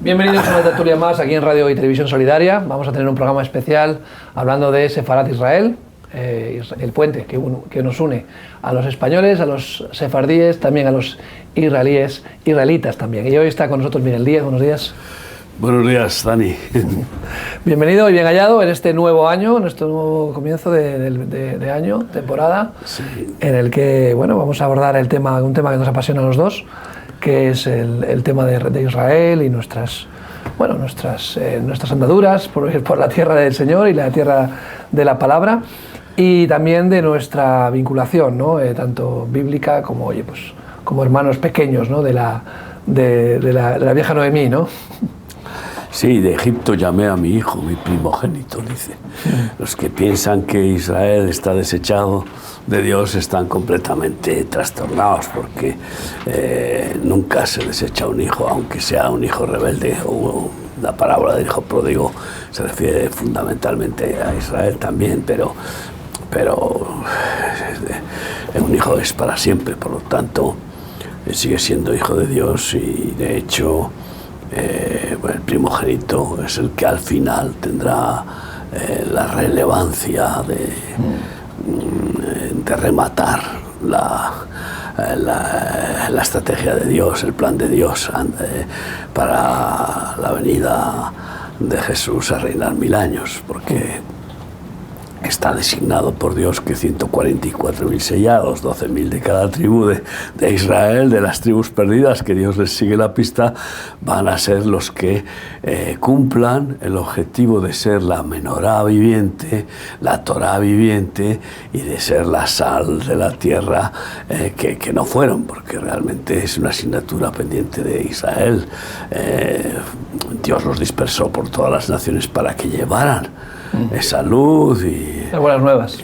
Bienvenidos a una tertulia más aquí en Radio y Televisión Solidaria. Vamos a tener un programa especial hablando de Sefarat Israel, el puente que nos une a los españoles, a los sefardíes, también a los israelitas también. Y hoy está con nosotros Miguel Díez. Buenos días. Buenos días, Dani. Bienvenido y bien hallado en este nuevo año, en este nuevo comienzo de año, temporada, sí, en el que vamos a abordar un tema que nos apasiona a los dos, que es el tema de Israel y nuestras andaduras por la tierra del Señor y la tierra de la palabra, y también de nuestra vinculación, ¿no? Tanto bíblica como, como hermanos pequeños, ¿no? de la vieja Noemí, ¿no? Sí, de Egipto llamé a mi hijo, mi primogénito, dice. Los que piensan que Israel está desechado de Dios están completamente trastornados, porque nunca se desecha un hijo, aunque sea un hijo rebelde. O la parábola del hijo pródigo se refiere fundamentalmente a Israel también, pero un hijo es para siempre, por lo tanto sigue siendo hijo de Dios, y de hecho el primogénito es el que al final tendrá la relevancia de rematar la estrategia de Dios, el plan de Dios para la venida de Jesús a reinar 1000 años, porque está designado por Dios que 144.000 sellados, 12.000 de cada tribu de Israel, de las tribus perdidas, que Dios les sigue la pista, van a ser los que cumplan el objetivo de ser la menorá viviente, la Torá viviente, y de ser la sal de la tierra, que no fueron, porque realmente es una asignatura pendiente de Israel. Dios los dispersó por todas las naciones para que llevaran esa luz y las buenas nuevas,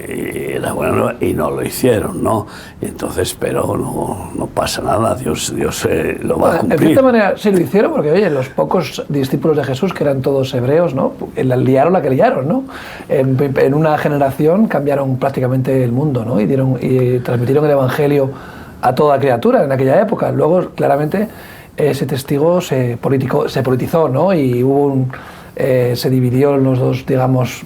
y no lo hicieron, ¿no? Y entonces, pero no pasa nada, Dios lo va a cumplir. De cierta manera sí lo hicieron, porque oye, los pocos discípulos de Jesús, que eran todos hebreos, ¿no? Liaron la que liaron, ¿no? En una generación cambiaron prácticamente el mundo, ¿no? Y transmitieron el evangelio a toda criatura en aquella época. Luego, claramente, ese testigo se politizó, ¿no? Y hubo se dividió en los dos, digamos,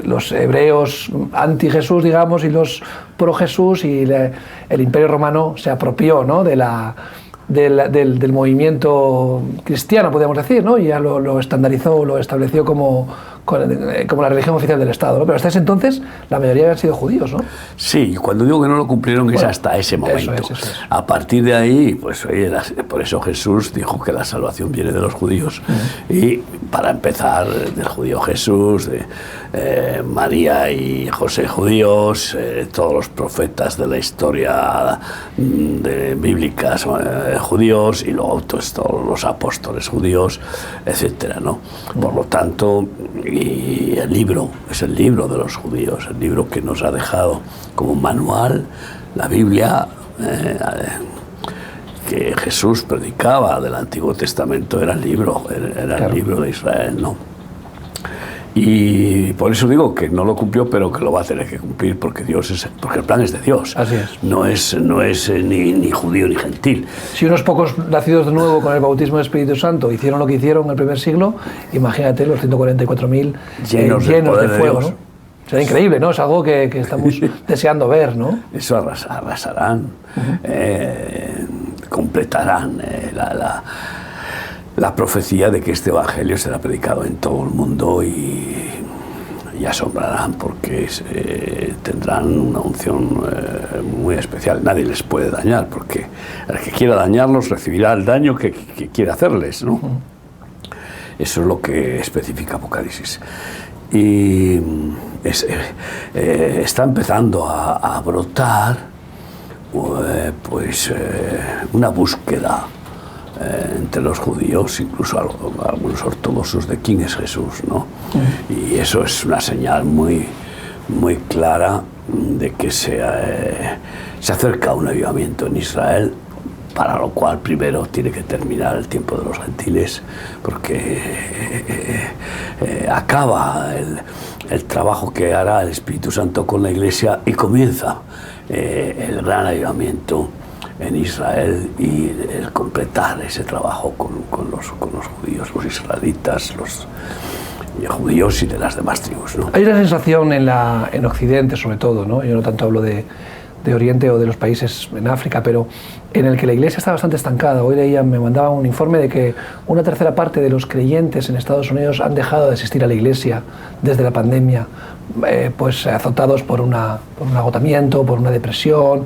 los hebreos anti-Jesús, digamos, y los pro-Jesús, y el Imperio Romano se apropió, ¿no? del movimiento cristiano, podríamos decir, ¿no? Y ya lo estandarizó, lo estableció como la religión oficial del Estado, ¿no? Pero hasta ese entonces la mayoría habían sido judíos, ¿no? Sí, cuando digo que no lo cumplieron es hasta ese momento. Eso es. A partir de ahí, pues oye, por eso Jesús dijo que la salvación viene de los judíos. Y para empezar, del judío Jesús, de María y José judíos, todos los profetas de la historia bíblica judíos, y luego todos los apóstoles judíos, etcétera, ¿no? Por lo tanto, y el libro es el libro de los judíos, el libro que nos ha dejado como manual la Biblia, que Jesús predicaba del Antiguo Testamento, era el libro de Israel, ¿no? Y por eso digo que no lo cumplió, pero que lo va a tener que cumplir, porque el plan es de Dios. Así es. No es ni judío ni gentil. Si unos pocos nacidos de nuevo con el bautismo del Espíritu Santo hicieron lo que hicieron en el primer siglo, imagínate los 144.000 llenos de fuego, ¿no? Será increíble, ¿no? Es algo que estamos deseando ver, ¿no? Eso arrasarán, completarán la profecía de que este evangelio será predicado en todo el mundo, y asombrarán, porque tendrán una unción muy especial. Nadie les puede dañar, porque el que quiera dañarlos recibirá el daño que quiere hacerles, ¿no? Eso es lo que especifica Apocalipsis. Y está empezando a brotar una búsqueda entre los judíos, incluso algunos ortodoxos, de quién es Jesús, ¿no? Y eso es una señal muy, muy clara de que se acerca un avivamiento en Israel, para lo cual primero tiene que terminar el tiempo de los gentiles, porque acaba el trabajo que hará el Espíritu Santo con la Iglesia, y comienza el gran avivamiento en Israel y el completar ese trabajo con los judíos, los israelitas, los judíos y de las demás tribus, ¿no? Hay una sensación en Occidente, sobre todo, ¿no? Yo no tanto hablo de Oriente o de los países en África, pero en el que la Iglesia está bastante estancada. Hoy leía, me mandaba un informe de que una tercera parte de los creyentes en Estados Unidos han dejado de asistir a la Iglesia desde la pandemia, pues azotados por un agotamiento, por una depresión,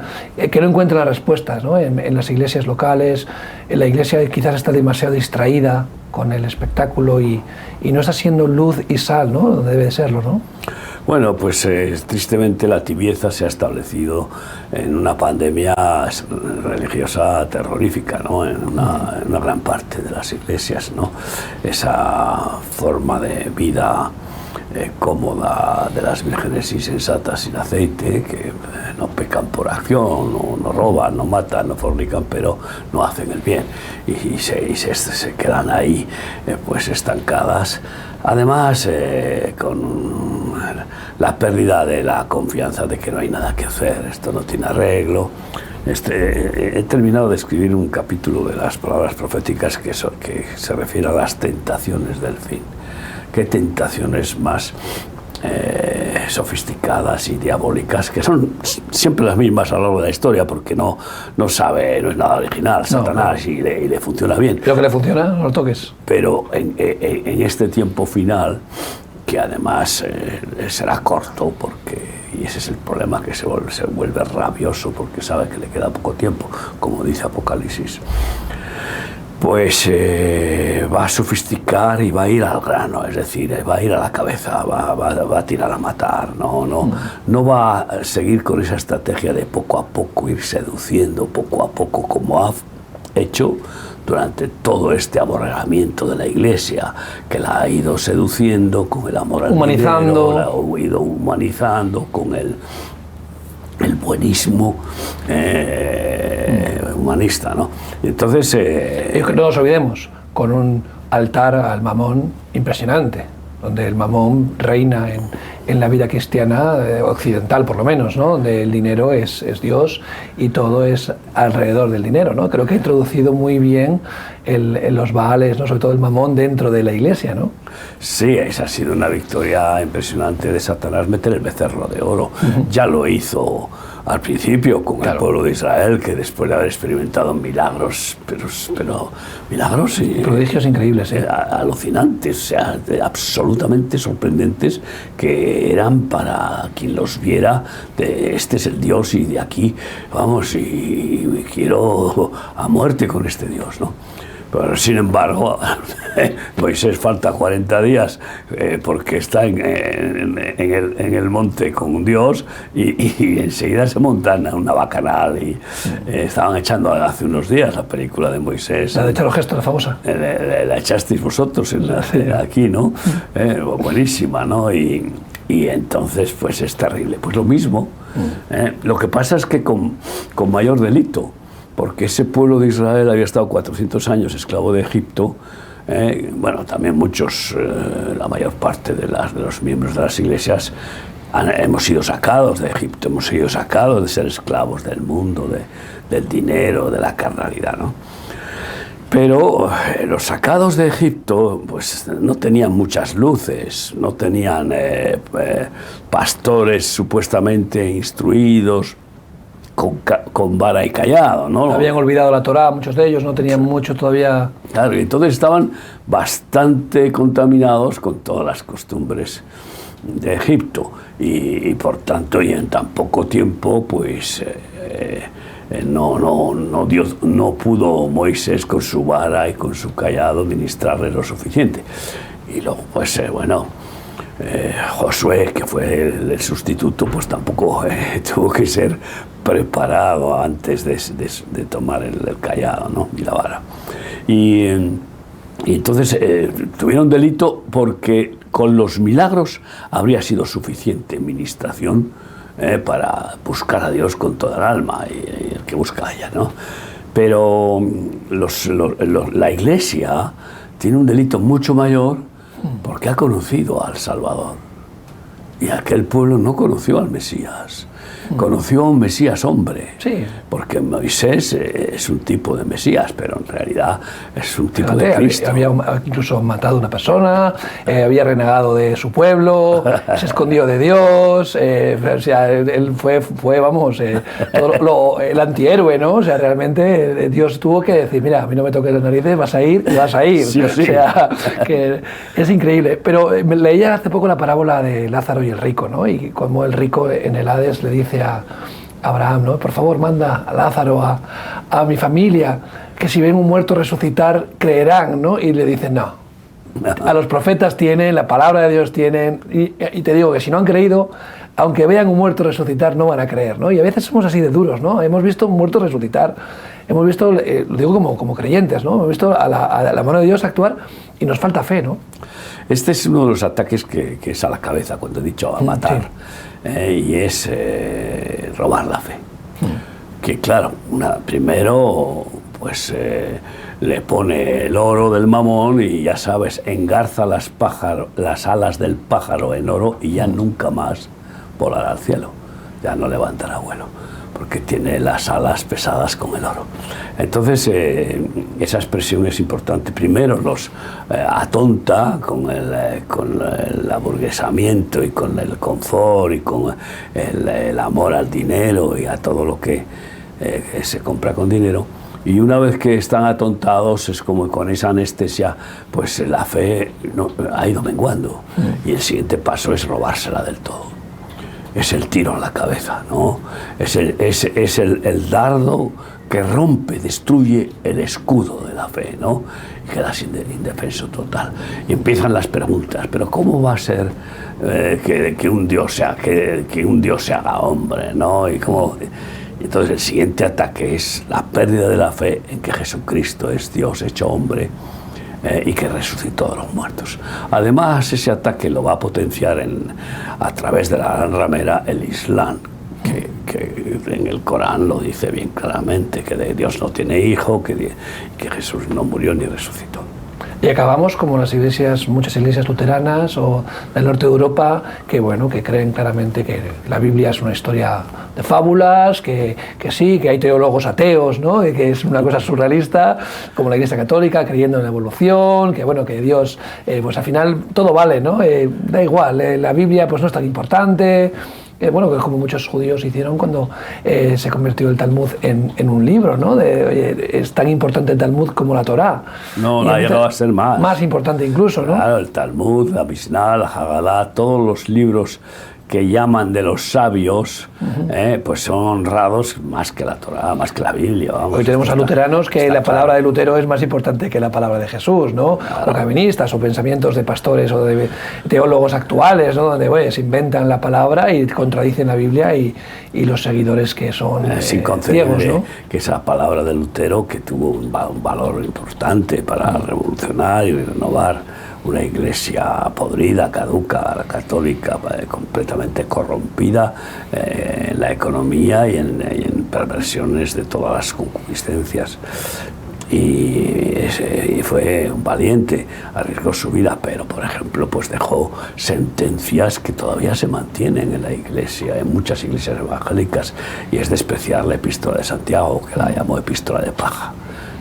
que no encuentran las respuestas, ¿no? En las iglesias locales. La Iglesia quizás está demasiado distraída con el espectáculo y no está siendo luz y sal, ¿no? Donde debe de serlo, ¿no? Bueno, pues tristemente la tibieza se ha establecido en una pandemia religiosa terrorífica, ¿no? En una gran parte de las iglesias, ¿no? Esa forma de vida cómoda de las vírgenes insensatas sin aceite, que no pecan por acción, no roban, no matan, no fornican, pero no hacen el bien y se quedan ahí pues estancadas. Además, con la pérdida de la confianza de que no hay nada que hacer, esto no tiene arreglo. He terminado de escribir un capítulo de las palabras proféticas que se refiere a las tentaciones del fin. ¿Qué tentaciones más sofisticadas y diabólicas, que son siempre las mismas a lo largo de la historia, porque no es nada original, Satanás, y le funciona bien. Lo que le funciona, no lo toques. Pero en este tiempo final, que además será corto, y ese es el problema, que se vuelve rabioso porque sabe que le queda poco tiempo, como dice Apocalipsis, pues va a sofisticar y va a ir al grano, es decir, va a ir a la cabeza, va a tirar a matar, no va a seguir con esa estrategia de poco a poco ir seduciendo, poco a poco, como ha hecho durante todo este aborregamiento de la Iglesia, que la ha ido seduciendo con el amor al humanizando, dinero, la ha ido humanizando con el buenismo humanista, ¿no? Entonces, no nos olvidemos, con un altar al mamón impresionante, donde el mamón reina en la vida cristiana occidental, por lo menos, ¿no? Donde el dinero es Dios y todo es alrededor del dinero, ¿no? Creo que ha introducido muy bien los baales, ¿no? Sobre todo el mamón dentro de la Iglesia, ¿no? Sí, esa ha sido una victoria impresionante de Satanás, meter el becerro de oro. Ya lo hizo al principio con el pueblo de Israel, que después de haber experimentado milagros, pero milagros y prodigios increíbles, alucinantes, o sea, absolutamente sorprendentes, que eran para quien los viera, este es el Dios y de aquí vamos, y quiero a muerte con este Dios, ¿no? Pero sin embargo, Moisés falta 40 días porque está en el monte con Dios y enseguida se montan a una bacanal y estaban echando hace unos días la película de Moisés. La de Echar los Gestos, la famosa. La echasteis vosotros aquí, ¿no? Buenísima, ¿no? Y entonces pues es terrible. Pues lo mismo. Lo que pasa es que con mayor delito, porque ese pueblo de Israel había estado 400 años esclavo de Egipto. Bueno, también muchos, la mayor parte de los miembros de las iglesias hemos sido sacados de Egipto, hemos sido sacados de ser esclavos del mundo, del dinero, de la carnalidad, ¿no? Pero los sacados de Egipto pues no tenían muchas luces, no tenían pastores supuestamente instruidos, con vara y callado, ¿no? Habían olvidado la Torá, muchos de ellos no tenían mucho todavía. Claro, y entonces estaban bastante contaminados con todas las costumbres de Egipto y por tanto, y en tan poco tiempo, pues Dios no pudo Moisés con su vara y con su callado ministrarle lo suficiente. Y luego, pues Josué, que fue el sustituto, pues tampoco tuvo que ser preparado antes de tomar el callado, ¿no? Y la vara. Y entonces tuvieron delito porque con los milagros habría sido suficiente ministración para buscar a Dios con toda el alma, y el que busca halla, ¿no? Pero la Iglesia tiene un delito mucho mayor porque ha conocido al Salvador y aquel pueblo no conoció al Mesías. conoció a un Mesías hombre. Sí. Porque Moisés es un tipo de Mesías, pero en realidad es un tipo de Cristo. Había incluso matado a una persona, había renegado de su pueblo, se escondió de Dios, o sea, él fue vamos, el antihéroe, ¿no? O sea, realmente Dios tuvo que decir, mira, a mí no me toques las narices, vas a ir y vas a ir. Sí, sí. O sea, que es increíble. Pero leía hace poco la parábola de Lázaro y el rico, ¿no? Y como el rico en el Hades le dice a Abraham, ¿no? Por favor, manda a Lázaro a mi familia, que si ven un muerto resucitar, creerán, ¿no? Y le dicen, no. A los profetas tienen, la palabra de Dios tienen, y te digo que si no han creído, aunque vean un muerto resucitar, no van a creer, ¿no? Y a veces somos así de duros, ¿no? Hemos visto un muerto resucitar, hemos visto, lo digo como creyentes, ¿no? Hemos visto a la mano de Dios actuar y nos falta fe, ¿no? Este es uno de los ataques que es a la cabeza, cuando he dicho a matar, sí. Y es robar la fe. Que claro, primero pues le pone el oro del mamón y ya sabes, engarza las alas del pájaro en oro y ya nunca más volará al cielo, ya no levantará vuelo, porque tiene las alas pesadas con el oro. Entonces, esa expresión es importante. Primero los atonta con el aburguesamiento y con el confort y con el amor al dinero y a todo lo que se compra con dinero. Y una vez que están atontados, es como con esa anestesia, pues la fe ha ido menguando. Y el siguiente paso es robársela del todo. Es el tiro en la cabeza, ¿no? Es el dardo que rompe, destruye el escudo de la fe, ¿no? Y quedas indefenso total. Y empiezan las preguntas, pero ¿cómo va a ser que un Dios se haga hombre, ¿no? Y entonces el siguiente ataque es la pérdida de la fe en que Jesucristo es Dios hecho hombre y que resucitó de los muertos. Además, ese ataque lo va a potenciar a través de la gran ramera el Islam, que en el Corán lo dice bien claramente, que Dios no tiene hijo, que Jesús no murió ni resucitó. Y acabamos como muchas iglesias luteranas o del norte de Europa, que creen claramente que la Biblia es una historia de fábulas, que sí, que hay teólogos ateos, ¿no? Y que es una cosa surrealista, como la Iglesia Católica, creyendo en la evolución, que Dios, pues al final todo vale, ¿no? Da igual, la Biblia pues no es tan importante. Que es como muchos judíos hicieron cuando se convirtió el Talmud en un libro, ¿no? Es tan importante el Talmud como la Torá. No ha llegado a ser más. Más importante incluso, ¿no? Claro, el Talmud, la Mishnah, la Haggadah, todos los libros que llaman de los sabios, pues son honrados más que la Torá, más que la Biblia. Vamos, hoy tenemos a luteranos que la palabra de Lutero es más importante que la palabra de Jesús, ¿no? Claro. O calvinistas, o pensamientos de pastores o de teólogos actuales, ¿no? Donde se inventan la palabra y contradicen la Biblia y los seguidores que son ciegos, ¿no? Que esa palabra de Lutero, que tuvo un valor importante para revolucionar y renovar una iglesia podrida, caduca, católica, completamente corrompida en la economía y en perversiones de todas las concupiscencias. Y fue un valiente, arriesgó su vida, pero por ejemplo pues dejó sentencias que todavía se mantienen en la iglesia, en muchas iglesias evangélicas, y es despreciar la epístola de Santiago, que la llamó epístola de paja.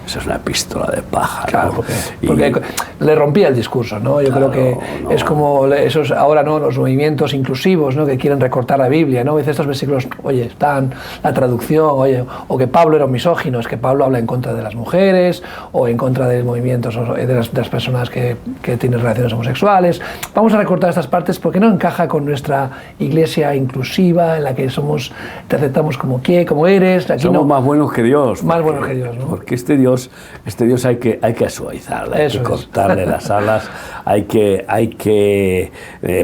Esa es una epístola de paja, claro, ¿no? Porque le rompía el discurso, ¿no? Yo creo que es como esos ahora, ¿no? Los movimientos inclusivos, ¿no? Que quieren recortar la Biblia, ¿no? Dice estos versículos, están la traducción, o que Pablo era un misógino, es que Pablo habla en contra de las mujeres, o en contra de movimientos de las personas que tienen relaciones homosexuales. Vamos a recortar estas partes porque no encaja con nuestra iglesia inclusiva, en la que te aceptamos como eres. Aquí somos más buenos que Dios. Más buenos que Dios, ¿no? Porque este Dios hay que suavizarle, hay que cortarle las alas, hay que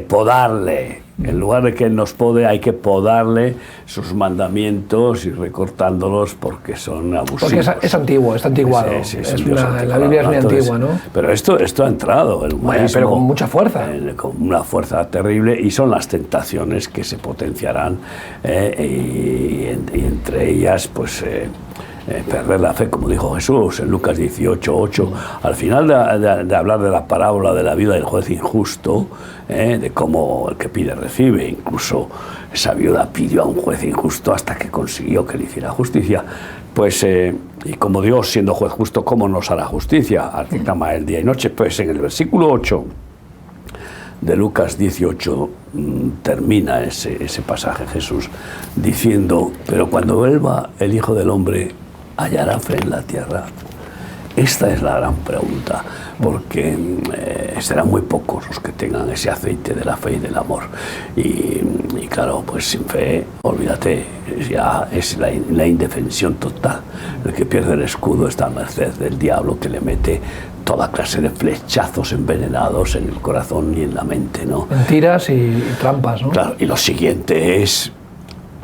podarle. En lugar de que Él nos pode, hay que podarle sus mandamientos y recortándolos porque son abusivos. Porque es antiguo, está antiguado. Sí, la Biblia es muy antigua, ¿no? Pero esto ha entrado, el humanismo, pero con mucha fuerza. Con una fuerza terrible, y son las tentaciones que se potenciarán, y entre ellas, pues, perder la fe, como dijo Jesús en Lucas 18:8, al final de hablar de la parábola de la vida del juez injusto, de cómo el que pide recibe, incluso esa viuda pidió a un juez injusto hasta que consiguió que le hiciera justicia, pues, y como Dios, siendo juez justo, ¿cómo nos hará justicia? Al que clama el día y noche. Pues en el versículo 8 de Lucas 18 termina ese pasaje Jesús diciendo: pero cuando vuelva el Hijo del Hombre, ¿hallará fe en la tierra? Esta es la gran pregunta, porque serán muy pocos los que tengan ese aceite de la fe y del amor. Y claro, pues sin fe, olvídate, ya es la indefensión total. El que pierde el escudo está a merced del diablo, que le mete toda clase de flechazos envenenados en el corazón y en la mente, ¿no? Mentiras y trampas, ¿no? Claro, y lo siguiente es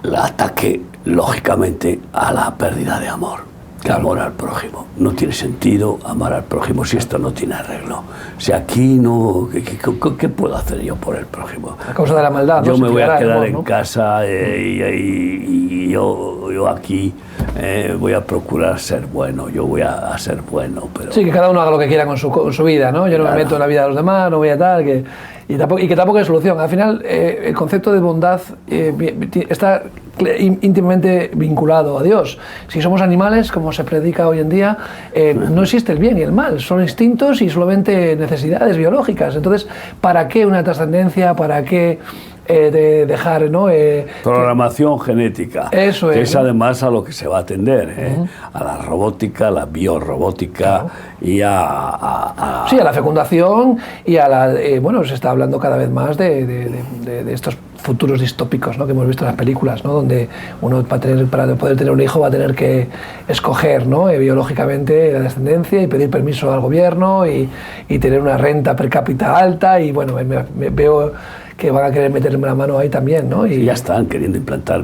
el ataque, lógicamente, a la pérdida de amor. Claro. Amor al prójimo. No tiene sentido amar al prójimo si esto no tiene arreglo. Si aquí no... ¿Qué puedo hacer yo por el prójimo? A causa de la maldad, yo ¿no? me voy a quedar amor, en ¿no? casa y yo aquí voy a procurar ser bueno, yo voy a ser bueno, pero... Sí, que cada uno haga lo que quiera con su vida, ¿no? Yo no me meto en la vida de los demás, no voy a tal, y que tampoco hay solución. Al final, el concepto de bondad está íntimamente vinculado a Dios. Si somos animales, como se predica hoy en día, no existe el bien y el mal, son instintos y solamente necesidades biológicas. Entonces, ¿para qué una trascendencia? ¿Para qué dejar, ¿no? Programación genética. Eso que es, es ¿no? Además a lo que se va a atender, a la robótica, la biorrobótica, claro. Y sí, a la fecundación y a la... bueno, se está hablando cada vez más de estos futuros distópicos, ¿no? Que hemos visto en las películas, ¿no? Donde uno para poder tener un hijo va a tener que escoger, ¿no? Biológicamente la descendencia y pedir permiso al gobierno y tener una renta per cápita alta, y bueno, me veo que van a querer meterme la mano ahí también, ¿no? Y ya están queriendo implantar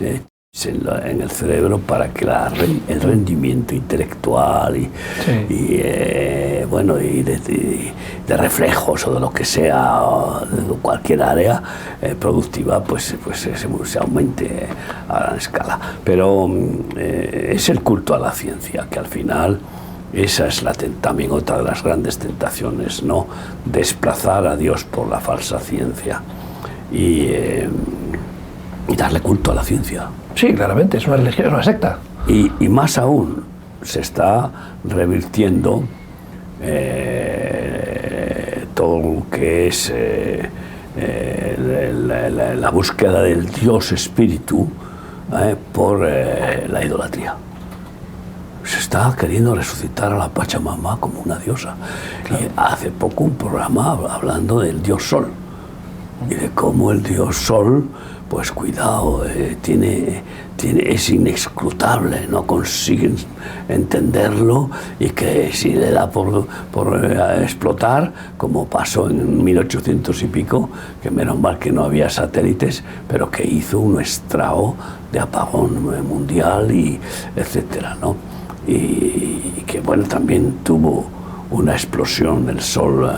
en el cerebro para que el rendimiento intelectual y de reflejos o de lo que sea, de cualquier área productiva, pues se aumente a gran escala. Pero es el culto a la ciencia, que al final esa es también otra de las grandes tentaciones, ¿no? Desplazar a Dios por la falsa ciencia y darle culto a la ciencia. Sí, claramente, es una religión, es una secta. Y más aún, se está revirtiendo todo lo que es la búsqueda del Dios espíritu por la idolatría. Se está queriendo resucitar a la Pachamama como una diosa. Claro. Y hace poco un programa hablando del Dios Sol y de cómo el Dios Sol, pues cuidado, es inescrutable, no consiguen entenderlo, y que si le da por explotar, como pasó en 1800 y pico, que menos mal que no había satélites, pero que hizo un estrago de apagón mundial y etcétera, ¿no? Y que bueno, también tuvo una explosión del Sol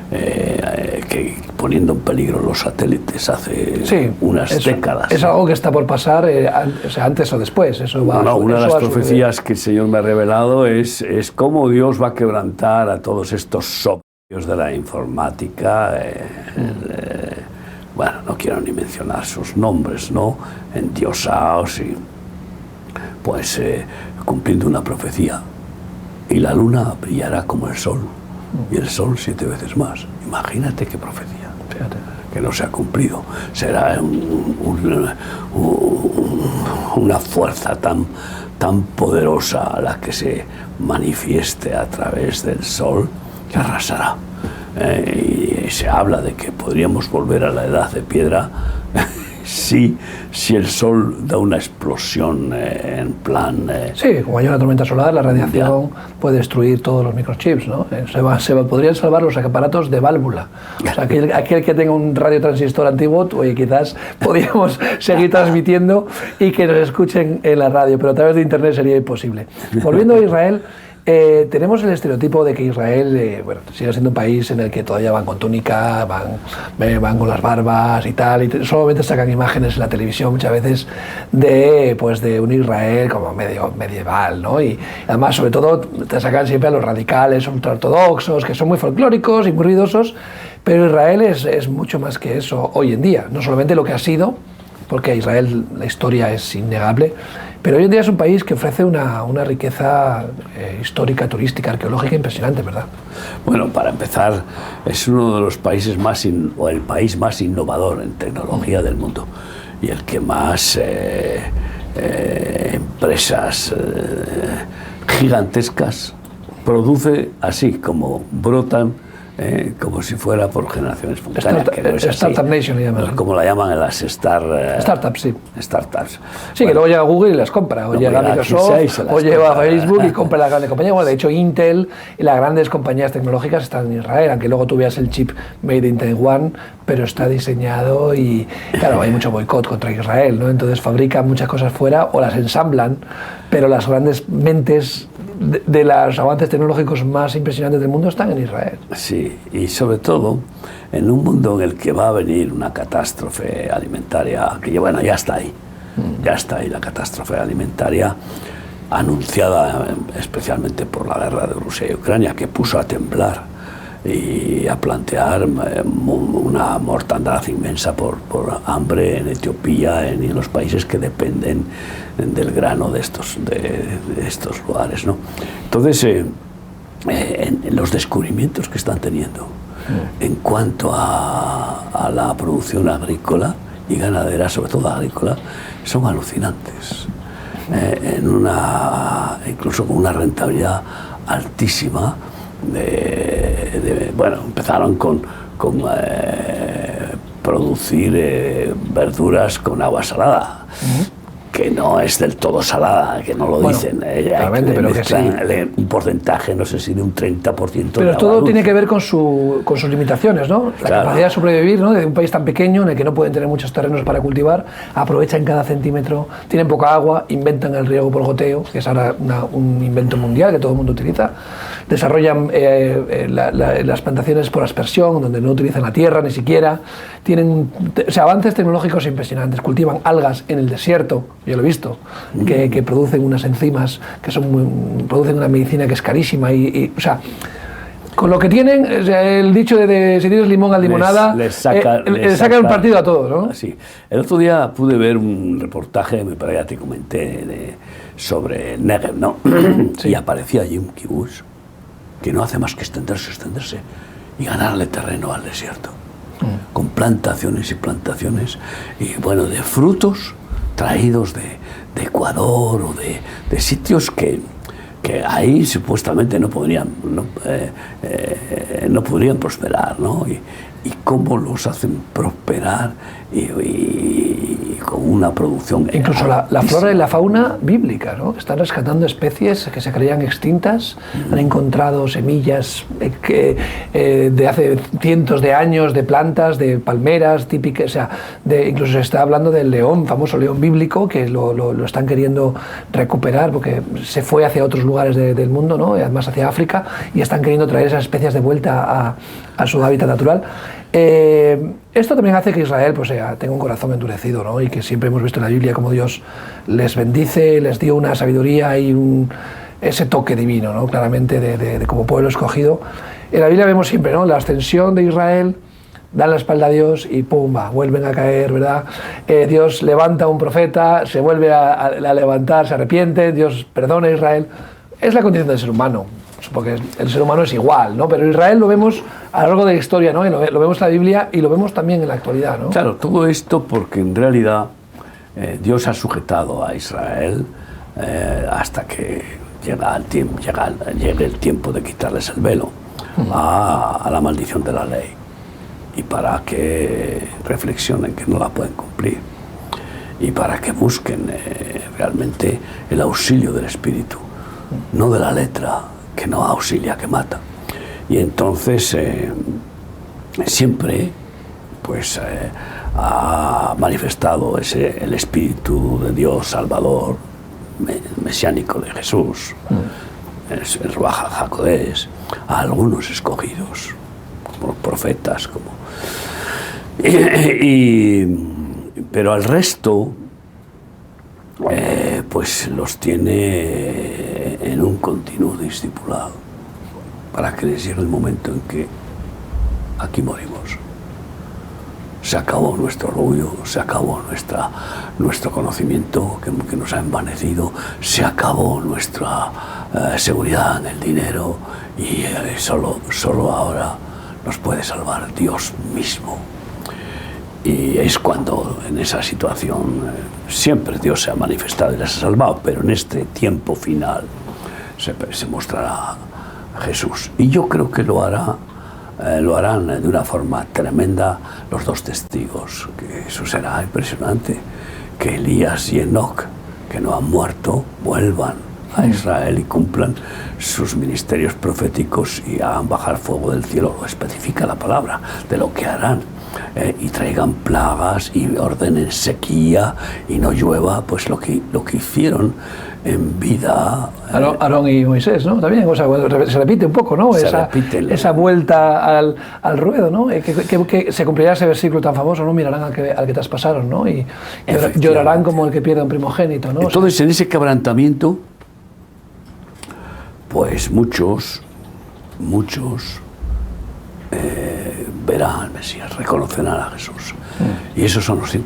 que poniendo en peligro los satélites hace unas décadas. Es algo que está por pasar, o sea, antes o después. Eso va, una de las profecías suceder. que el Señor me ha revelado es cómo Dios va a quebrantar a todos estos sobrios de la informática. Bueno, no quiero ni mencionar sus nombres, ¿no? Endiosados y pues cumpliendo una profecía, y la luna brillará como el sol y el sol 7 veces más. Imagínate qué profecía. Fíjate. Que no se ha cumplido. Será una fuerza tan poderosa la que se manifieste a través del sol, que arrasará. Y se habla de que podríamos volver a la edad de piedra si el sol da una explosión en plan... sí, como hay una tormenta solar, la radiación puede destruir todos los microchips, ¿no? Podrían salvar los aparatos de válvula. O sea, aquel que tenga un radiotransistor antiguo, oye, quizás podríamos seguir transmitiendo y que nos escuchen en la radio, pero a través de internet sería imposible. Volviendo a Israel, tenemos el estereotipo de que Israel sigue siendo un país en el que todavía van con túnica, van con las barbas y tal, y solamente sacan imágenes en la televisión muchas veces de un Israel como medio medieval, ¿no? Y además, sobre todo, te sacan siempre a los radicales, ultraortodoxos, que son muy folclóricos y muy ruidosos, pero Israel es mucho más que eso hoy en día, no solamente lo que ha sido, porque Israel la historia es innegable, pero hoy en día es un país que ofrece una riqueza histórica, turística, arqueológica impresionante, ¿verdad? Bueno, para empezar, es uno de los países o el país más innovador en tecnología del mundo y el que más empresas gigantescas produce así como brotan, como si fuera por generaciones espontáneas. Startup Nation, llaman. Como la llaman en las startups, sí. Startups. Sí, bueno, que luego llega Google y las compra, o llega Microsoft, o llega Facebook y compra las grandes compañías. Bueno, de hecho, Intel y las grandes compañías tecnológicas están en Israel, aunque luego tú veas el chip Made in Taiwan, pero está diseñado y, claro, hay mucho boicot contra Israel, ¿no? Entonces fabrican muchas cosas fuera o las ensamblan, pero las grandes mentes de los avances tecnológicos más impresionantes del mundo están en Israel. Sí, y sobre todo en un mundo en el que va a venir una catástrofe alimentaria, que bueno, ya está ahí, la catástrofe alimentaria anunciada especialmente por la guerra de Rusia y Ucrania, que puso a temblar y a plantear una mortandad inmensa por hambre en Etiopía y en los países que dependen del grano de estos lugares, ¿no? Entonces, en los descubrimientos que están teniendo en cuanto a la producción agrícola y ganadera, sobre todo agrícola, son alucinantes. Incluso con una rentabilidad altísima. Bueno, empezaron con producir verduras con agua salada, que no es del todo salada, que no lo dicen. Claramente, pero que sí. Un porcentaje, no sé si de un 30%. Pero todo tiene que ver con sus limitaciones, ¿no? La capacidad de sobrevivir, ¿no? De un país tan pequeño en el que no pueden tener muchos terrenos para cultivar, aprovechan cada centímetro, tienen poca agua, inventan el riego por goteo, que es ahora un invento mundial que todo el mundo utiliza, desarrollan las plantaciones por aspersión, donde no utilizan la tierra ni siquiera, tienen avances tecnológicos impresionantes, cultivan algas en el desierto, yo lo he visto, que producen unas enzimas que producen una medicina que es carísima o sea, con lo que tienen, el dicho de si tienes limón a limonada, les sacan un partido a todos, ¿no? Sí. El otro día pude ver un reportaje, me parece, ya te comenté, sobre Negev, ¿no? Sí. Y aparecía allí un kibutz que no hace más que extenderse y ganarle terreno al desierto, con plantaciones y plantaciones, y bueno, de frutos traídos de Ecuador o de sitios que ahí supuestamente no podrían prosperar, ¿no? Y cómo los hacen prosperar y con una producción... Incluso la flora y la fauna bíblica, ¿no? Están rescatando especies que se creían extintas, han encontrado semillas de hace cientos de años, de plantas, de palmeras típicas, o sea, incluso se está hablando del león, famoso león bíblico, que lo están queriendo recuperar porque se fue hacia otros lugares del mundo, ¿no? Y además hacia África, y están queriendo traer esas especies de vuelta a su hábitat natural. Esto también hace que Israel tenga un corazón endurecido, ¿no? Y que siempre hemos visto en la Biblia cómo Dios les bendice, les dio una sabiduría y ese toque divino, ¿no? Claramente de como pueblo escogido. En la Biblia vemos siempre, ¿no? La ascensión de Israel, dan la espalda a Dios y ¡pumba! Vuelven a caer, ¿verdad? Dios levanta a un profeta, se vuelve a levantar, se arrepiente, Dios perdona a Israel. Es la condición del ser humano, porque el ser humano es igual, ¿no? Pero Israel lo vemos a lo largo de la historia, ¿no? Y lo vemos en la Biblia y lo vemos también en la actualidad, ¿no? Claro, todo esto porque en realidad Dios ha sujetado a Israel hasta que llegue el tiempo de quitarles el velo a la maldición de la ley, y para que reflexionen que no la pueden cumplir y para que busquen realmente el auxilio del Espíritu, no de la letra, que no auxilia, que mata. Y entonces siempre pues ha manifestado el Espíritu de Dios Salvador, mesiánico de Jesús, en Ruach HaKodesh, a algunos escogidos, como los profetas, pero al resto, pues los tiene en un continuo discipulado, para que les llegue el momento en que aquí morimos. Se acabó nuestro orgullo, se acabó nuestro conocimiento que nos ha envanecido, se acabó nuestra seguridad en el dinero y solo ahora nos puede salvar Dios mismo. Y es cuando en esa situación siempre Dios se ha manifestado y les ha salvado, pero en este tiempo final se mostrará Jesús. Y yo creo que lo harán de una forma tremenda los dos testigos, que eso será impresionante, que Elías y Enoc, que no han muerto, vuelvan a Israel y cumplan sus ministerios proféticos y hagan bajar fuego del cielo. Lo especifica la palabra de lo que harán, y traigan plagas y ordenen sequía y no llueva, pues lo que hicieron en vida. Aarón y Moisés, ¿no? También, o sea, se repite un poco, ¿no? Esa vuelta al ruedo, ¿no? Que se cumplirá ese versículo tan famoso, ¿no? Mirarán al que traspasaron, ¿no? Y llorarán como el que pierde un primogénito, ¿no? Entonces, en ese quebrantamiento, pues muchos verán al Mesías, reconocerán a Jesús. Y esos son los 144.000,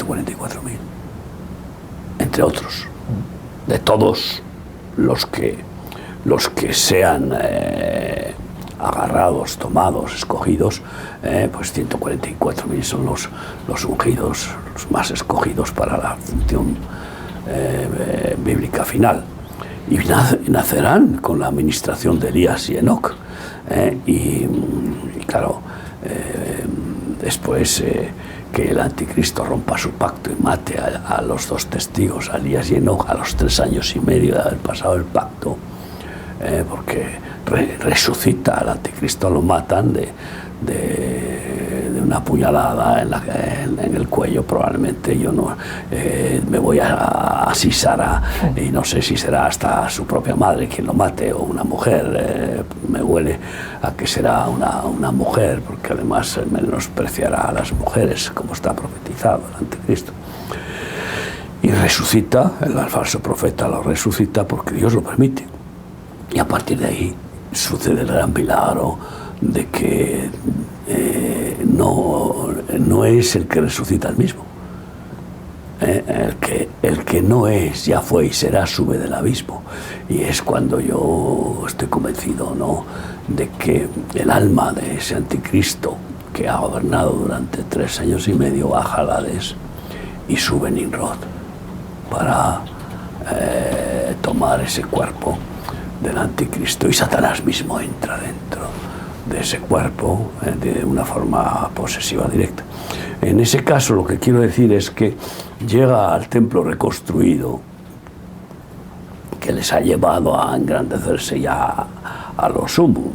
entre otros, de todos los que sean agarrados, tomados, escogidos, pues 144.000 son los ungidos, los más escogidos para la función bíblica final. Y nacerán con la administración de Elías y Enoc. Y claro, después que el anticristo rompa su pacto y mate a los dos testigos, a Elías y Enoc, a los 3 años y medio de haber pasado el pacto, porque resucita al anticristo, lo matan de una puñalada en el cuello, probablemente. Yo no me voy a Sisara y no sé si será hasta su propia madre quien lo mate o una mujer. Me huele a que será una mujer, porque además menospreciará a las mujeres, como está profetizado el anticristo. Y resucita, el falso profeta lo resucita porque Dios lo permite. Y a partir de ahí sucede el gran milagro de que no es el que resucita el mismo. El que no es, ya fue y será, sube del abismo. Y es cuando yo estoy convencido, ¿no?, de que el alma de ese anticristo, que ha gobernado durante 3 años y medio, baja al Hades y sube Nimrod para tomar ese cuerpo del anticristo, y Satanás mismo entra dentro de ese cuerpo de una forma posesiva directa. En ese caso, lo que quiero decir es que llega al templo reconstruido, que les ha llevado a engrandecerse ya a lo sumo.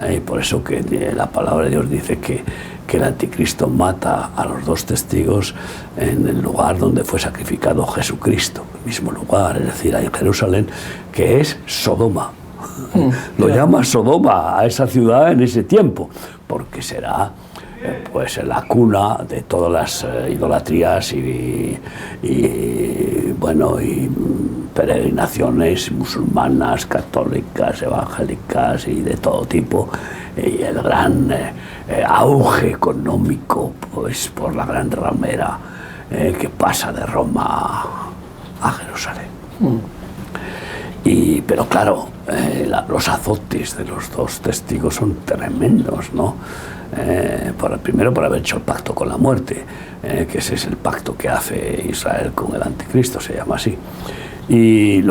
Y por eso que la palabra de Dios dice que el anticristo mata a los 2 testigos en el lugar donde fue sacrificado Jesucristo, el mismo lugar, es decir, en Jerusalén, que es Sodoma. Lo llama Sodoma a esa ciudad en ese tiempo, porque será pues la cuna de todas las idolatrías y peregrinaciones musulmanas, católicas, evangélicas y de todo tipo, y el gran auge económico, pues por la gran ramera que pasa de Roma a Jerusalén. Pero claro, los azotes de los 2 testigos son tremendos, ¿no? Primero por haber hecho el pacto con la muerte, que ese es el pacto que hace Israel con el anticristo, se llama así. Y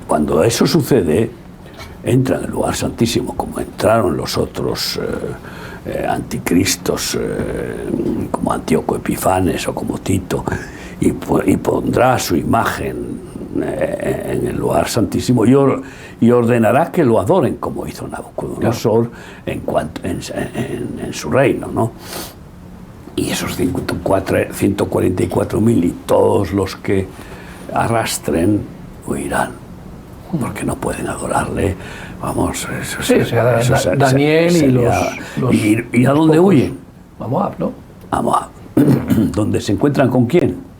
cuando eso sucede, entra en el lugar santísimo, como entraron los otros anticristos, como Antíoco Epifanes o como Tito, y pondrá su imagen en el lugar santísimo y ordenará que lo adoren, como hizo Nabucodonosor en su reino, ¿no? Y esos 144.000 y todos los que arrastren huirán porque no pueden adorarle. Vamos, Daniel y los ¿Y a dónde huyen? A Moab, ¿no? A Moab. ¿Donde se encuentran con quién?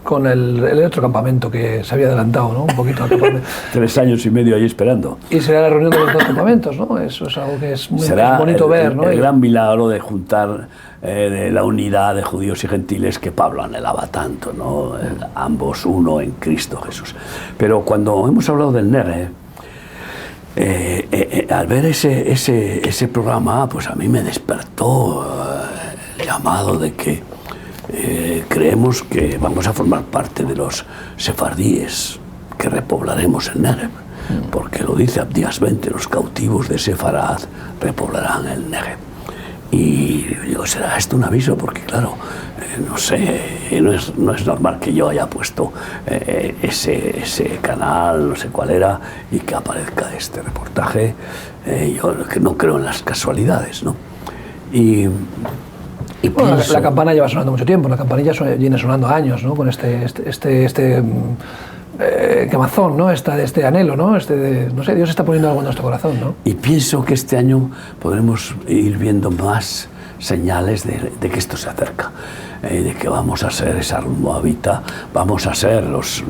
Con el otro campamento que se había adelantado, ¿no? Un poquito al campamento. 3 años y medio ahí esperando. Y será la reunión de los 2 campamentos, ¿no? Eso es algo que es muy bonito ver, ¿no? El gran milagro de juntar de la unidad de judíos y gentiles que Pablo anhelaba tanto, ¿no? Ambos uno en Cristo Jesús. Pero cuando hemos hablado del Negev, al ver ese programa, pues a mí me despertó el llamado de que creemos que vamos a formar parte de los sefardíes que repoblaremos el Negev, porque lo dice Abdías 20, los cautivos de Sefarad repoblarán el Negev. Y digo, ¿será esto un aviso? Porque claro, no sé, no es normal que yo haya puesto ese canal, no sé cuál era, y que aparezca este reportaje. Yo no creo en las casualidades, ¿no? Y bueno, la campana lleva sonando mucho tiempo, la campanilla viene sonando años, ¿no? Con este quemazón, ¿no? Este anhelo, ¿no? No sé, Dios está poniendo algo en nuestro corazón, ¿no? Y pienso que este año podremos ir viendo más señales de que esto se acerca, de que vamos a ser esa moabita, vamos a ser los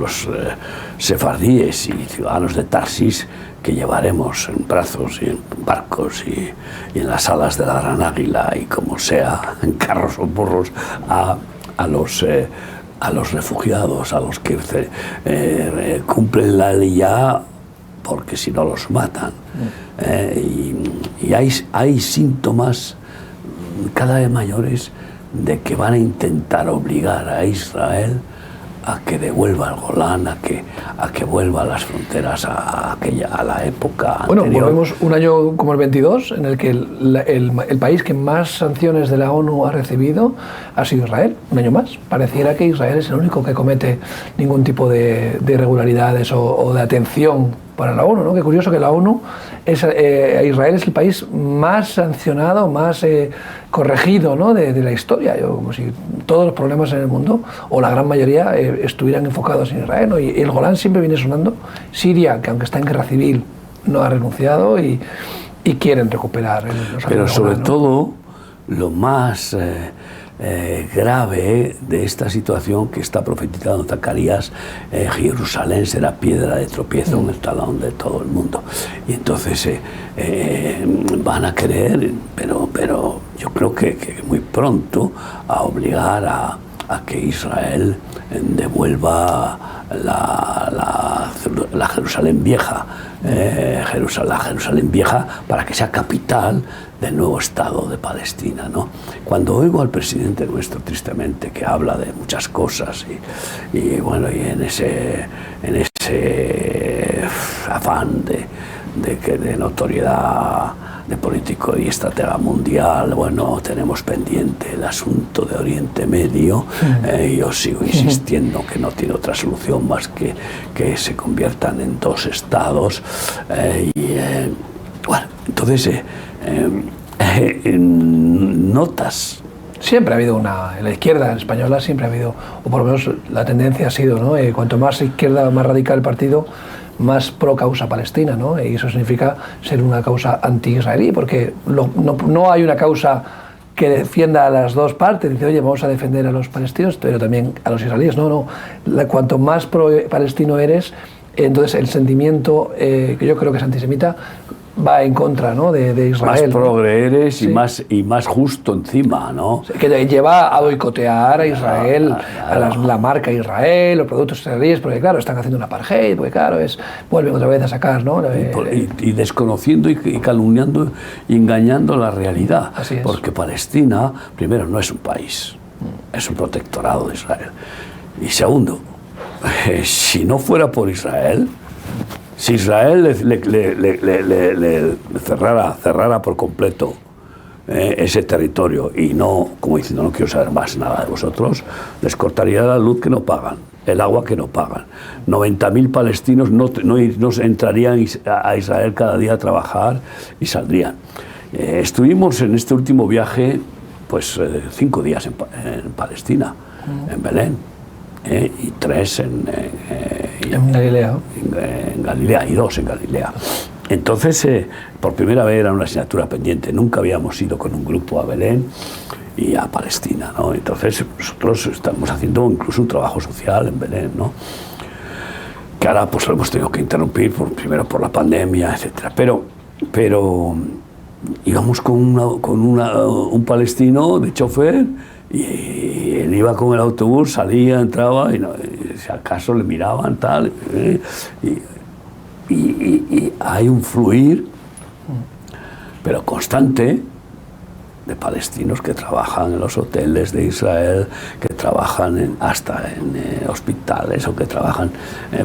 sefardíes y ciudadanos de Tarsis que llevaremos en brazos y en barcos y en las alas de la gran águila y como sea, en carros o burros, a los refugiados, a los que cumplen la ley ya, porque si no los matan. Y hay síntomas cada vez mayores de que van a intentar obligar a Israel a que devuelva el Golán, a que vuelva a las fronteras a la época anterior. Bueno, volvemos un año como el 22, en el que el país que más sanciones de la ONU ha recibido ha sido Israel, un año más. Pareciera que Israel es el único que comete ningún tipo de irregularidades o de atención para la ONU, ¿no? Qué curioso que la ONU, Israel es el país más sancionado, más corregido, ¿no? de la historia, como si todos los problemas en el mundo, o la gran mayoría, estuvieran enfocados en Israel, ¿no? Y el Golán siempre viene sonando. Siria, que aunque está en guerra civil, no ha renunciado y quieren recuperar los Pero sobre Golán, ¿no? todo, lo más grave de esta situación que está profetizando Zacarías, Jerusalén será piedra de tropiezo en el talón de todo el mundo. Y entonces van a querer, pero yo creo que muy pronto, a obligar a que Israel devuelva la Jerusalén vieja, la Jerusalén vieja, para que sea capital del nuevo Estado de Palestina, ¿no? Cuando oigo al presidente nuestro, tristemente, que habla de muchas cosas y bueno, y en ese afán de notoriedad de político y estratega mundial, bueno, tenemos pendiente el asunto de Oriente Medio. Yo sigo insistiendo que no tiene otra solución más que se conviertan en 2 estados. Bueno, entonces notas. Siempre ha habido en la izquierda española siempre ha habido, o por lo menos la tendencia ha sido, ¿no? Cuanto más izquierda, más radical el partido, más pro causa palestina, ¿no? Y eso significa ser una causa anti-israelí, porque no hay una causa que defienda a las dos partes. Dice, oye, vamos a defender a los palestinos, pero también a los israelíes. No. Cuanto más pro-palestino eres, entonces el sentimiento, que yo creo que es antisemita, va en contra, ¿no? de Israel. Más progre eres, sí. y más justo encima, ¿no? Que lleva a boicotear a Israel, a la marca Israel, los productos israelíes, porque claro, están haciendo un apartheid, porque claro, vuelven otra vez a sacar, ¿no? Y desconociendo y calumniando y engañando la realidad. Así es. Porque Palestina, primero, no es un país, es un protectorado de Israel. Y segundo, si no fuera por Israel, si Israel le cerrara por completo ese territorio y no, como diciendo, no quiero saber más nada de vosotros, les cortaría la luz que no pagan, el agua que no pagan. 90.000 palestinos no entrarían a Israel cada día a trabajar y saldrían. Estuvimos en este último viaje, pues 5 días en Palestina, en Belén. y 3 en Galilea. En Galilea, y 2 en Galilea. Entonces, por primera vez era una asignatura pendiente. Nunca habíamos ido con un grupo a Belén y a Palestina, ¿no? Entonces, nosotros estamos haciendo incluso un trabajo social en Belén, ¿no? Que ahora pues lo hemos tenido que interrumpir, primero por la pandemia, etc. Pero íbamos con un palestino de chofer, y él iba con el autobús, salía, entraba, y si acaso le miraban, tal, y hay un fluir, pero constante, de palestinos que trabajan en los hoteles de Israel, que trabajan hasta en hospitales, o que trabajan,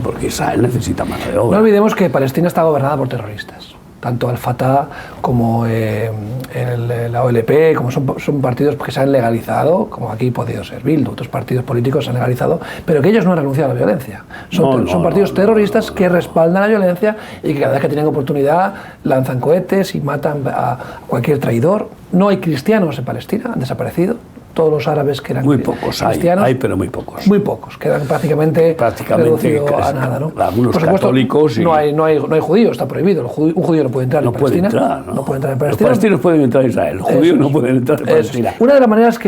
porque Israel necesita mano de obra. No olvidemos que Palestina está gobernada por terroristas. Tanto Al-Fatah como la OLP, como son partidos que se han legalizado, como aquí podido ser Bildu, otros partidos políticos se han legalizado, pero que ellos no han renunciado a la violencia. Son partidos terroristas que respaldan la violencia y que cada vez que tienen oportunidad lanzan cohetes y matan a cualquier traidor. No hay cristianos en Palestina, han desaparecido. Todos los árabes que eran muy pocos cristianos, hay, pero muy pocos. Muy pocos, quedan prácticamente reducidos a nada, ¿no? Algunos por supuesto, católicos. No hay judíos, está prohibido. Un judío no puede entrar en Palestina. No puede entrar en Palestina. Los palestinos pueden entrar en Israel, los judíos no pueden entrar en Palestina. Una de las maneras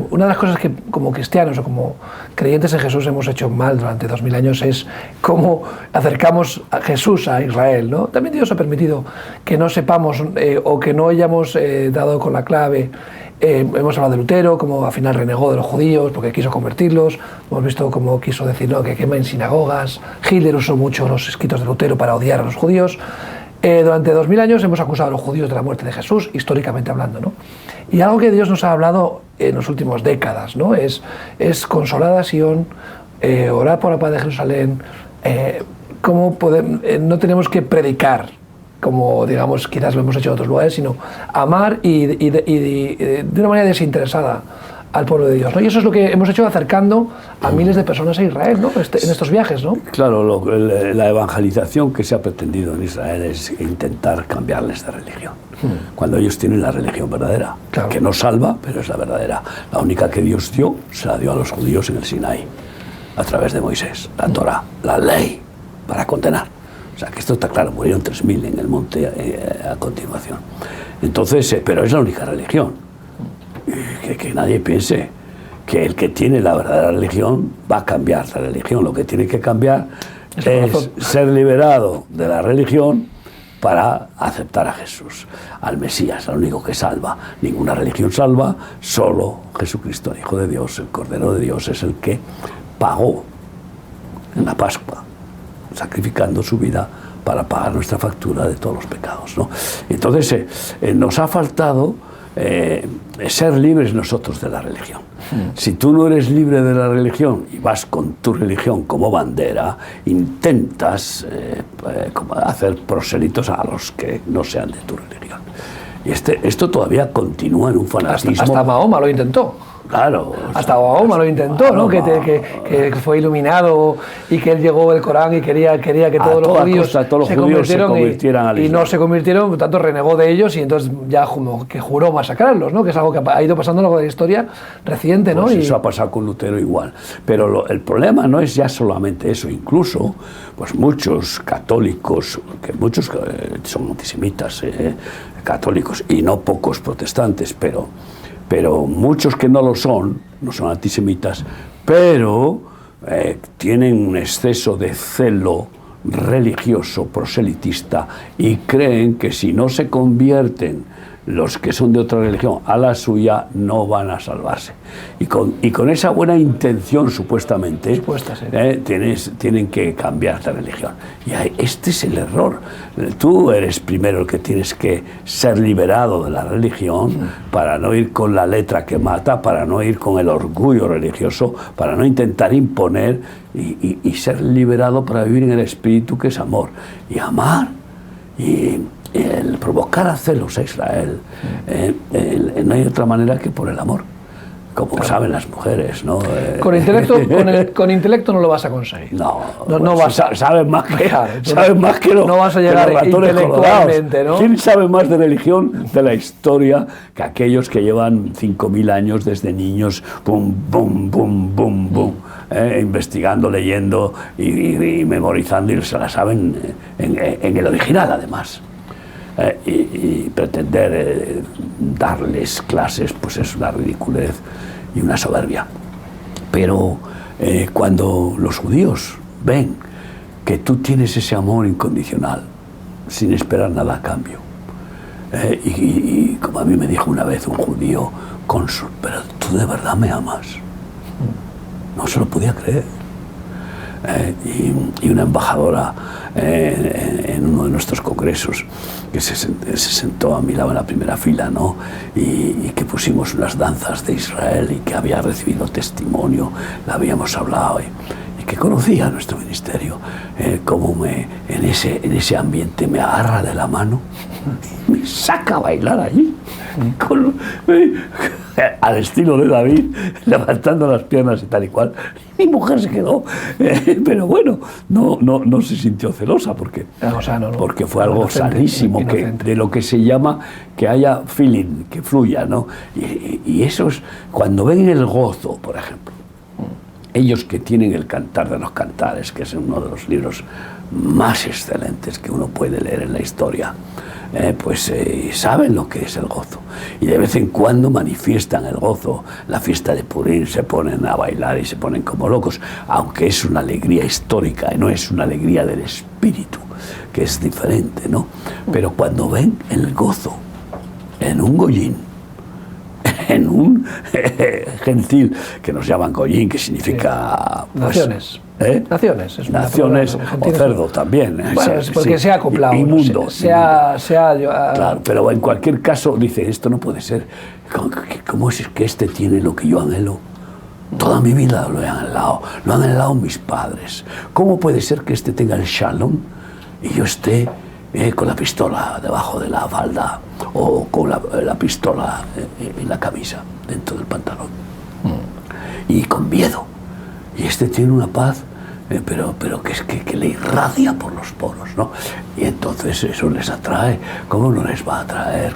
una de las cosas que como cristianos o como creyentes en Jesús hemos hecho mal durante 2000 años es cómo acercamos a Jesús a Israel, ¿no? También Dios ha permitido que no sepamos o que no hayamos dado con la clave. Hemos hablado de Lutero, como al final renegó de los judíos porque quiso convertirlos. Hemos visto cómo quiso decir que quemen sinagogas. Hitler usó mucho los escritos de Lutero para odiar a los judíos. Durante 2000 años hemos acusado a los judíos de la muerte de Jesús, históricamente hablando, ¿no? Y algo que Dios nos ha hablado en las últimas décadas, ¿no? Es consolad a Sion, orar por la paz de Jerusalén. No tenemos que predicar, como digamos quizás lo hemos hecho en otros lugares, sino amar y de una manera desinteresada al pueblo de Dios, ¿no? Y eso es lo que hemos hecho acercando a miles de personas a Israel, ¿no? En estos viajes, ¿no? Claro, la evangelización que se ha pretendido en Israel es intentar cambiarles de religión, cuando ellos tienen la religión verdadera, claro, que no salva, pero es la verdadera. La única que Dios dio, se la dio a los judíos en el Sinaí, a través de Moisés, la Torá, la ley, para condenar. O sea, que esto está claro, murieron 3000 en el monte a continuación. Entonces, pero es la única religión. Que nadie piense que el que tiene la verdadera religión va a cambiar la religión. Lo que tiene que cambiar es ser liberado de la religión para aceptar a Jesús, al Mesías, al único que salva. Ninguna religión salva, solo Jesucristo, el Hijo de Dios, el Cordero de Dios, es el que pagó en la Pascua, sacrificando su vida para pagar nuestra factura de todos los pecados, ¿no? Entonces, nos ha faltado ser libres nosotros de la religión. Si tú no eres libre de la religión y vas con tu religión como bandera, intentas hacer prosélitos a los que no sean de tu religión. Y esto todavía continúa en un fanatismo. Hasta Mahoma lo intentó. Claro. Hasta Mahoma lo intentó, ¿no? Que fue iluminado y que él llegó el Corán y quería que todos los judíos se convirtieran al Islam. Y no se convirtieron, por tanto renegó de ellos y entonces ya como que juró masacrarlos, ¿no? Que es algo que ha ido pasando a lo largo de la historia reciente, ¿no? Pues eso ha pasado con Lutero igual. Pero el problema no es ya solamente eso. Incluso, pues muchos católicos, que muchos son antisemitas, católicos, y no pocos protestantes, pero muchos que no son antisemitas, pero tienen un exceso de celo religioso, proselitista, y creen que si no se convierten los que son de otra religión a la suya, no van a salvarse. Y con esa buena intención, supuestamente, tienen que cambiar la religión. Y este es el error. Tú eres primero el que tienes que ser liberado de la religión para no ir con la letra que mata, para no ir con el orgullo religioso, para no intentar imponer y ser liberado para vivir en el espíritu, que es amor. Y amar y el provocar a celos a Israel, no hay otra manera que por el amor. como saben las mujeres, ¿no? Con intelecto no lo vas a conseguir. No saben más que los, no vas a llegar intelectualmente, ¿no? ¿Quién sabe más de religión de la historia que aquellos que llevan 5.000 años desde niños, bum, bum, bum, bum, bum, investigando, leyendo y memorizando, y se la saben en el original, además? Y pretender darles clases, pues es una ridiculez y una soberbia. Pero cuando los judíos ven que tú tienes ese amor incondicional, sin esperar nada a cambio, y como a mí me dijo una vez un judío cónsul, pero tú de verdad me amas, no se lo podía creer. Y una embajadora en uno de nuestros congresos que se sentó a mi lado en la primera fila, ¿no? y que pusimos unas danzas de Israel y que había recibido testimonio, la habíamos hablado y que conocía nuestro ministerio, cómo en ese ambiente me agarra de la mano, me saca a bailar allí al estilo de David, levantando las piernas y tal y cual. Mi mujer se quedó, pero bueno, no se sintió celosa porque fue algo inocente, sanísimo, de lo que se llama que haya feeling, que fluya, ¿no? Y eso es cuando ven el gozo, por ejemplo. Ellos que tienen el Cantar de los Cantares, que es uno de los libros más excelentes que uno puede leer en la historia, saben lo que es el gozo, y de vez en cuando manifiestan el gozo. La fiesta de Purim se ponen a bailar y se ponen como locos, aunque es una alegría histórica y no es una alegría del espíritu, que es diferente, ¿no? Pero cuando ven el gozo en un goyín, en un gentil, que nos llaman goyín, que significa naciones. Naciones, es naciones o cerdo también. Bueno, es porque se ha acoplado. Inmundo. Claro, pero en cualquier caso dice, esto no puede ser. ¿Cómo es que este tiene lo que yo anhelo? Toda mi vida lo han anhelado mis padres. ¿Cómo puede ser que este tenga el shalom y yo esté con la pistola debajo de la falda o con la pistola en la camisa, dentro del pantalón? Y con miedo. Y este tiene una paz, pero que le irradia por los poros, ¿no? Y entonces eso les atrae. ¿Cómo no les va a atraer?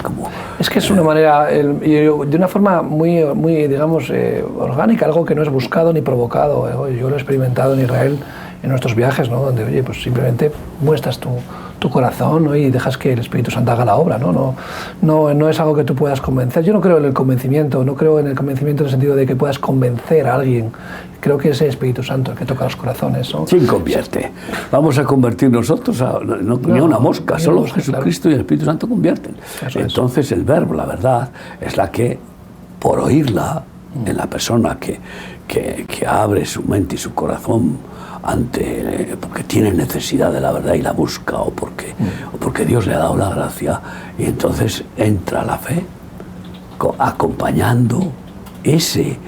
Es que es una manera, de una forma muy digamos, orgánica, algo que no es buscado ni provocado. Yo lo he experimentado en Israel, en nuestros viajes, ¿no? Donde, oye, pues simplemente muestras tu corazón, ¿no? Y dejas que el Espíritu Santo haga la obra, ¿no? No es algo que tú puedas convencer. Yo no creo en el convencimiento, no creo en el convencimiento en el sentido de que puedas convencer a alguien. Creo que es el Espíritu Santo el que toca los corazones, ¿no? ¿Quién convierte? Vamos a convertir nosotros ni a una mosca, solo Jesucristo y el Espíritu Santo convierten. Entonces el verbo, la verdad, es la que, por oírla en la persona que abre su mente y su corazón porque tiene necesidad de la verdad y la busca, o porque Dios le ha dado la gracia, y entonces entra la fe acompañando ese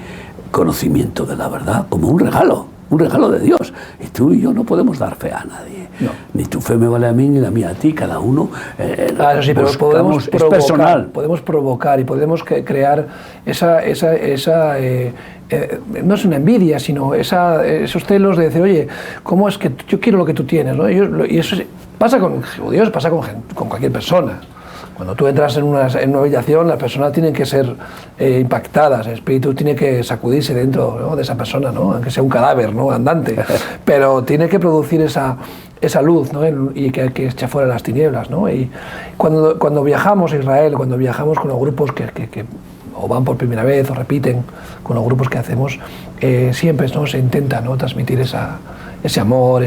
conocimiento de la verdad como un regalo de Dios. Y tú y yo no podemos dar fe a nadie. No. Ni tu fe me vale a mí ni la mía a ti, cada uno. Claro, sí, pero podemos provocar, es personal. Podemos provocar y podemos crear esa no es una envidia, sino esos celos de decir, oye, ¿cómo es que yo quiero lo que tú tienes, ¿no? Y eso pasa con judíos, pasa con cualquier persona. Cuando tú entras en una habitación, las personas tienen que ser impactadas, el espíritu tiene que sacudirse dentro, ¿no? de esa persona, ¿no? Aunque sea un cadáver, ¿no? Andante, pero tiene que producir esa luz, ¿no? Y que echa fuera las tinieblas, ¿no? Y cuando viajamos a Israel, cuando viajamos con los grupos que o van por primera vez o repiten con los grupos que hacemos, siempre, ¿no? se intenta, ¿no? transmitir ese amor,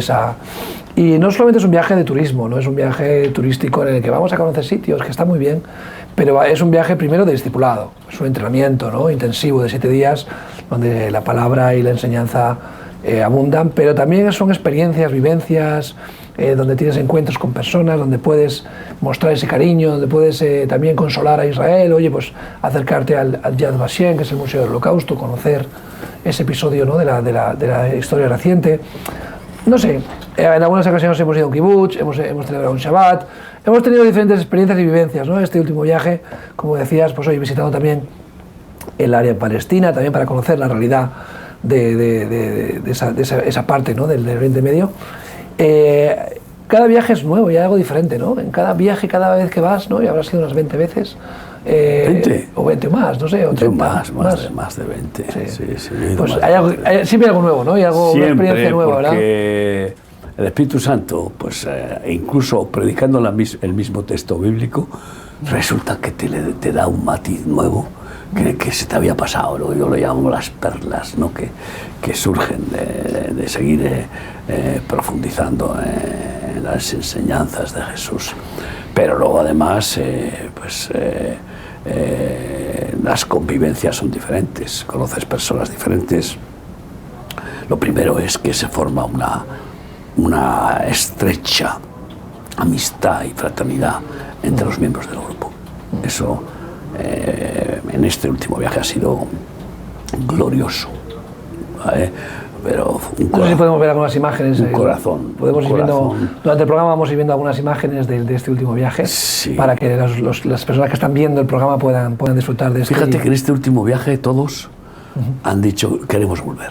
y no solamente es un viaje de turismo, no es un viaje turístico en el que vamos a conocer sitios, que está muy bien, pero es un viaje primero de discipulado, es un entrenamiento, ¿no? intensivo de 7 días, donde la palabra y la enseñanza abundan, pero también son experiencias, vivencias, donde tienes encuentros con personas, donde puedes mostrar ese cariño, donde puedes también consolar a Israel, oye, pues acercarte al Yad Vashem, que es el Museo del Holocausto, conocer ese episodio, ¿no? de la historia reciente. No sé, en algunas ocasiones hemos ido a un kibutz, hemos celebrado un Shabbat, hemos tenido diferentes experiencias y vivencias, ¿no? Este último viaje, como decías, pues hoy visitando también el área en Palestina, también para conocer la realidad de esa parte, ¿no?, del Oriente Medio. Cada viaje es nuevo y hay algo diferente, ¿no? En cada viaje, cada vez que vas, ¿no? Y habrás ido unas 20 veces. 20 o 20 más, no sé, o 30. Más de 20. Sí, pues siempre hay algo nuevo, ¿no? Y algo, una experiencia nueva, ¿verdad? Porque el Espíritu Santo, pues incluso predicando el mismo texto bíblico, resulta que te da un matiz nuevo que se te había pasado, ¿no? Yo lo llamo las perlas, ¿no?, que surgen de seguir profundizando en las enseñanzas de Jesús. Pero luego además, las convivencias son diferentes, conoces personas diferentes. Lo primero es que se forma una estrecha amistad y fraternidad entre los miembros del grupo. Eso en este último viaje ha sido glorioso, ¿vale? Pero no sé si podemos ver algunas imágenes. Corazón. Podemos ir viendo, durante el programa vamos a ir viendo algunas imágenes de este último viaje, sí, para que las personas que están viendo el programa puedan disfrutar de esto. Fíjate que en este último viaje todos han dicho queremos volver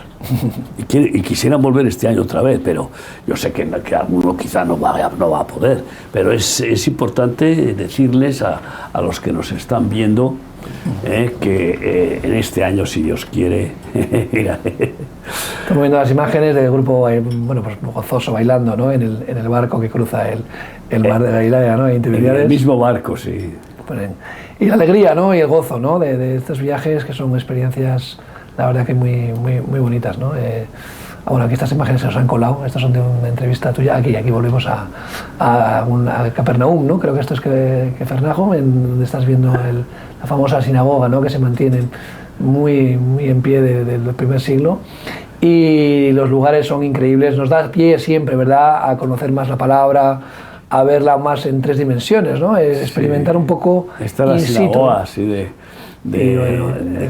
y quisieran volver este año otra vez, pero yo sé que alguno quizá no va a poder, pero es importante decirles a los que nos están viendo que en este año, si Dios quiere. Estamos viendo las imágenes del grupo, pues gozoso, bailando, ¿no?, en el barco que cruza el mar de Galilea, ¿no?, intermediarios. El mismo barco, sí. Y la alegría, ¿no?, y el gozo, ¿no?, de estos viajes, que son experiencias, la verdad, que muy bonitas, ¿no? Bueno, aquí estas imágenes se nos han colado, estas son de una entrevista tuya. Aquí volvemos a Capernaum, ¿no? Creo que esto es Cafarnaum, donde estás viendo la famosa sinagoga, ¿no?, que se mantiene muy en pie del primer siglo. Y los lugares son increíbles, nos da pie siempre, ¿verdad?, a conocer más la palabra, a verla más en 3 dimensiones, ¿no? Experimentar un poco Está la sinagoga, así de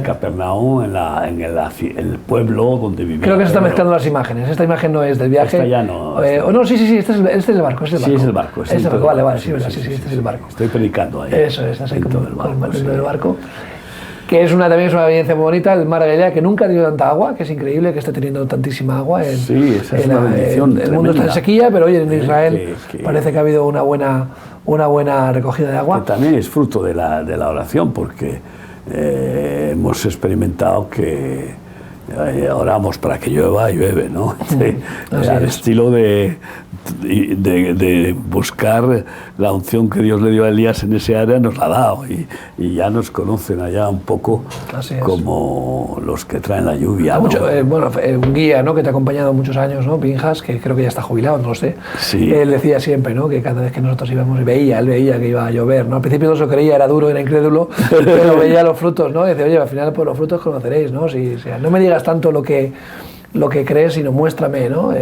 Capernaum, en el pueblo donde vivía. Creo que se están mezclando las imágenes. Esta imagen no es del viaje. Esta ya no. No, sí, este es el barco. Sí, es el barco. Vale, sí, este es el barco. Estoy predicando ahí. Eso es, así como dentro del barco. Que también es una evidencia muy bonita, el mar de Galilea, que nunca ha tenido tanta agua, que es increíble que esté teniendo tantísima agua. Sí, esa es una bendición. El mundo está en sequía, pero oye, en Israel parece que ha habido una buena recogida de agua. Que también es fruto de la oración, porque hemos experimentado que oramos para que llueve, ¿no? Al estilo de buscar la unción que Dios le dio a Elías en ese área, nos la ha dado, y ya nos conocen allá un poco como los que traen la lluvia, ¿no? Un guía, ¿no?, que te ha acompañado muchos años, ¿no?, Pinjas, que creo que ya está jubilado, no lo sé. Sí. Él decía siempre, ¿no?, que cada vez que nosotros íbamos, él veía que iba a llover, ¿no? Al principio no se lo creía, era duro, era incrédulo, pero veía los frutos, ¿no? Y decía, oye, al final por los frutos conoceréis, ¿no? No me digas tanto lo que crees, sino muéstrame, ¿no?,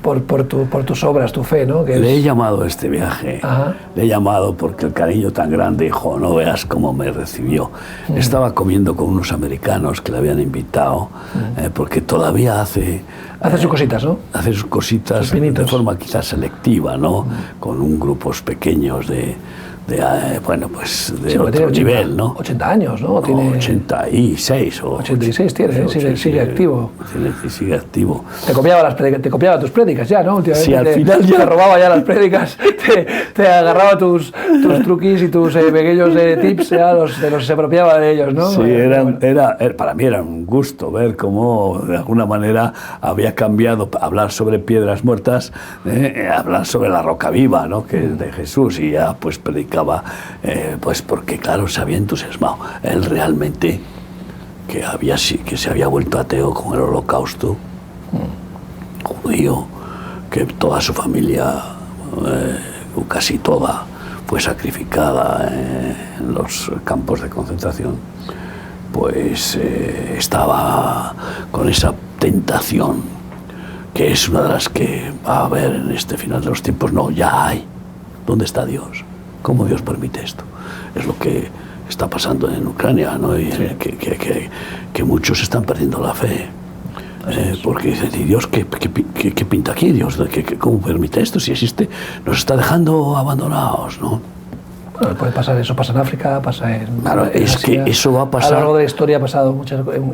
por tus obras, tu fe, ¿no? Le he llamado a este viaje. Ajá. Le he llamado porque el cariño tan grande, hijo, no veas cómo me recibió. Estaba comiendo con unos americanos que le habían invitado, porque todavía hace sus cositas, ¿no? Hace sus cositas de forma quizás selectiva, ¿no? Con grupos pequeños de otro nivel, ¿no? 80 años, ¿no? Tiene 86 o 86 tiene, sigue activo. Sigue activo. Te copiaba tus prédicas ya, ¿no? Últimamente sí, al final te robaba ya las prédicas, te agarraba tus truquis y tus pequeños tips, ya se apropiaba de ellos, ¿no? Sí, para mí era un gusto ver cómo de alguna manera había cambiado hablar sobre piedras muertas, hablar sobre la roca viva, ¿no?, que es de Jesús, y ya pues predicaba, pues porque claro, se había entusiasmado él realmente, que se había vuelto ateo con el Holocausto, judío, que toda su familia, o casi toda, fue sacrificada en los campos de concentración. Pues estaba con esa tentación, que es una de las que va a haber en este final de los tiempos. No, ya hay. ¿Dónde está Dios? ¿Cómo Dios permite esto? Es lo que está pasando en Ucrania, ¿no? Y que muchos están perdiendo la fe. Porque dicen, ¿y Dios qué pinta aquí? Dios, ¿cómo permite esto? Si existe, nos está dejando abandonados, ¿no? Bueno, puede pasar eso, pasa en África, pasa en... Claro, en es Asia. que eso va a pasar... A lo largo de la historia ha pasado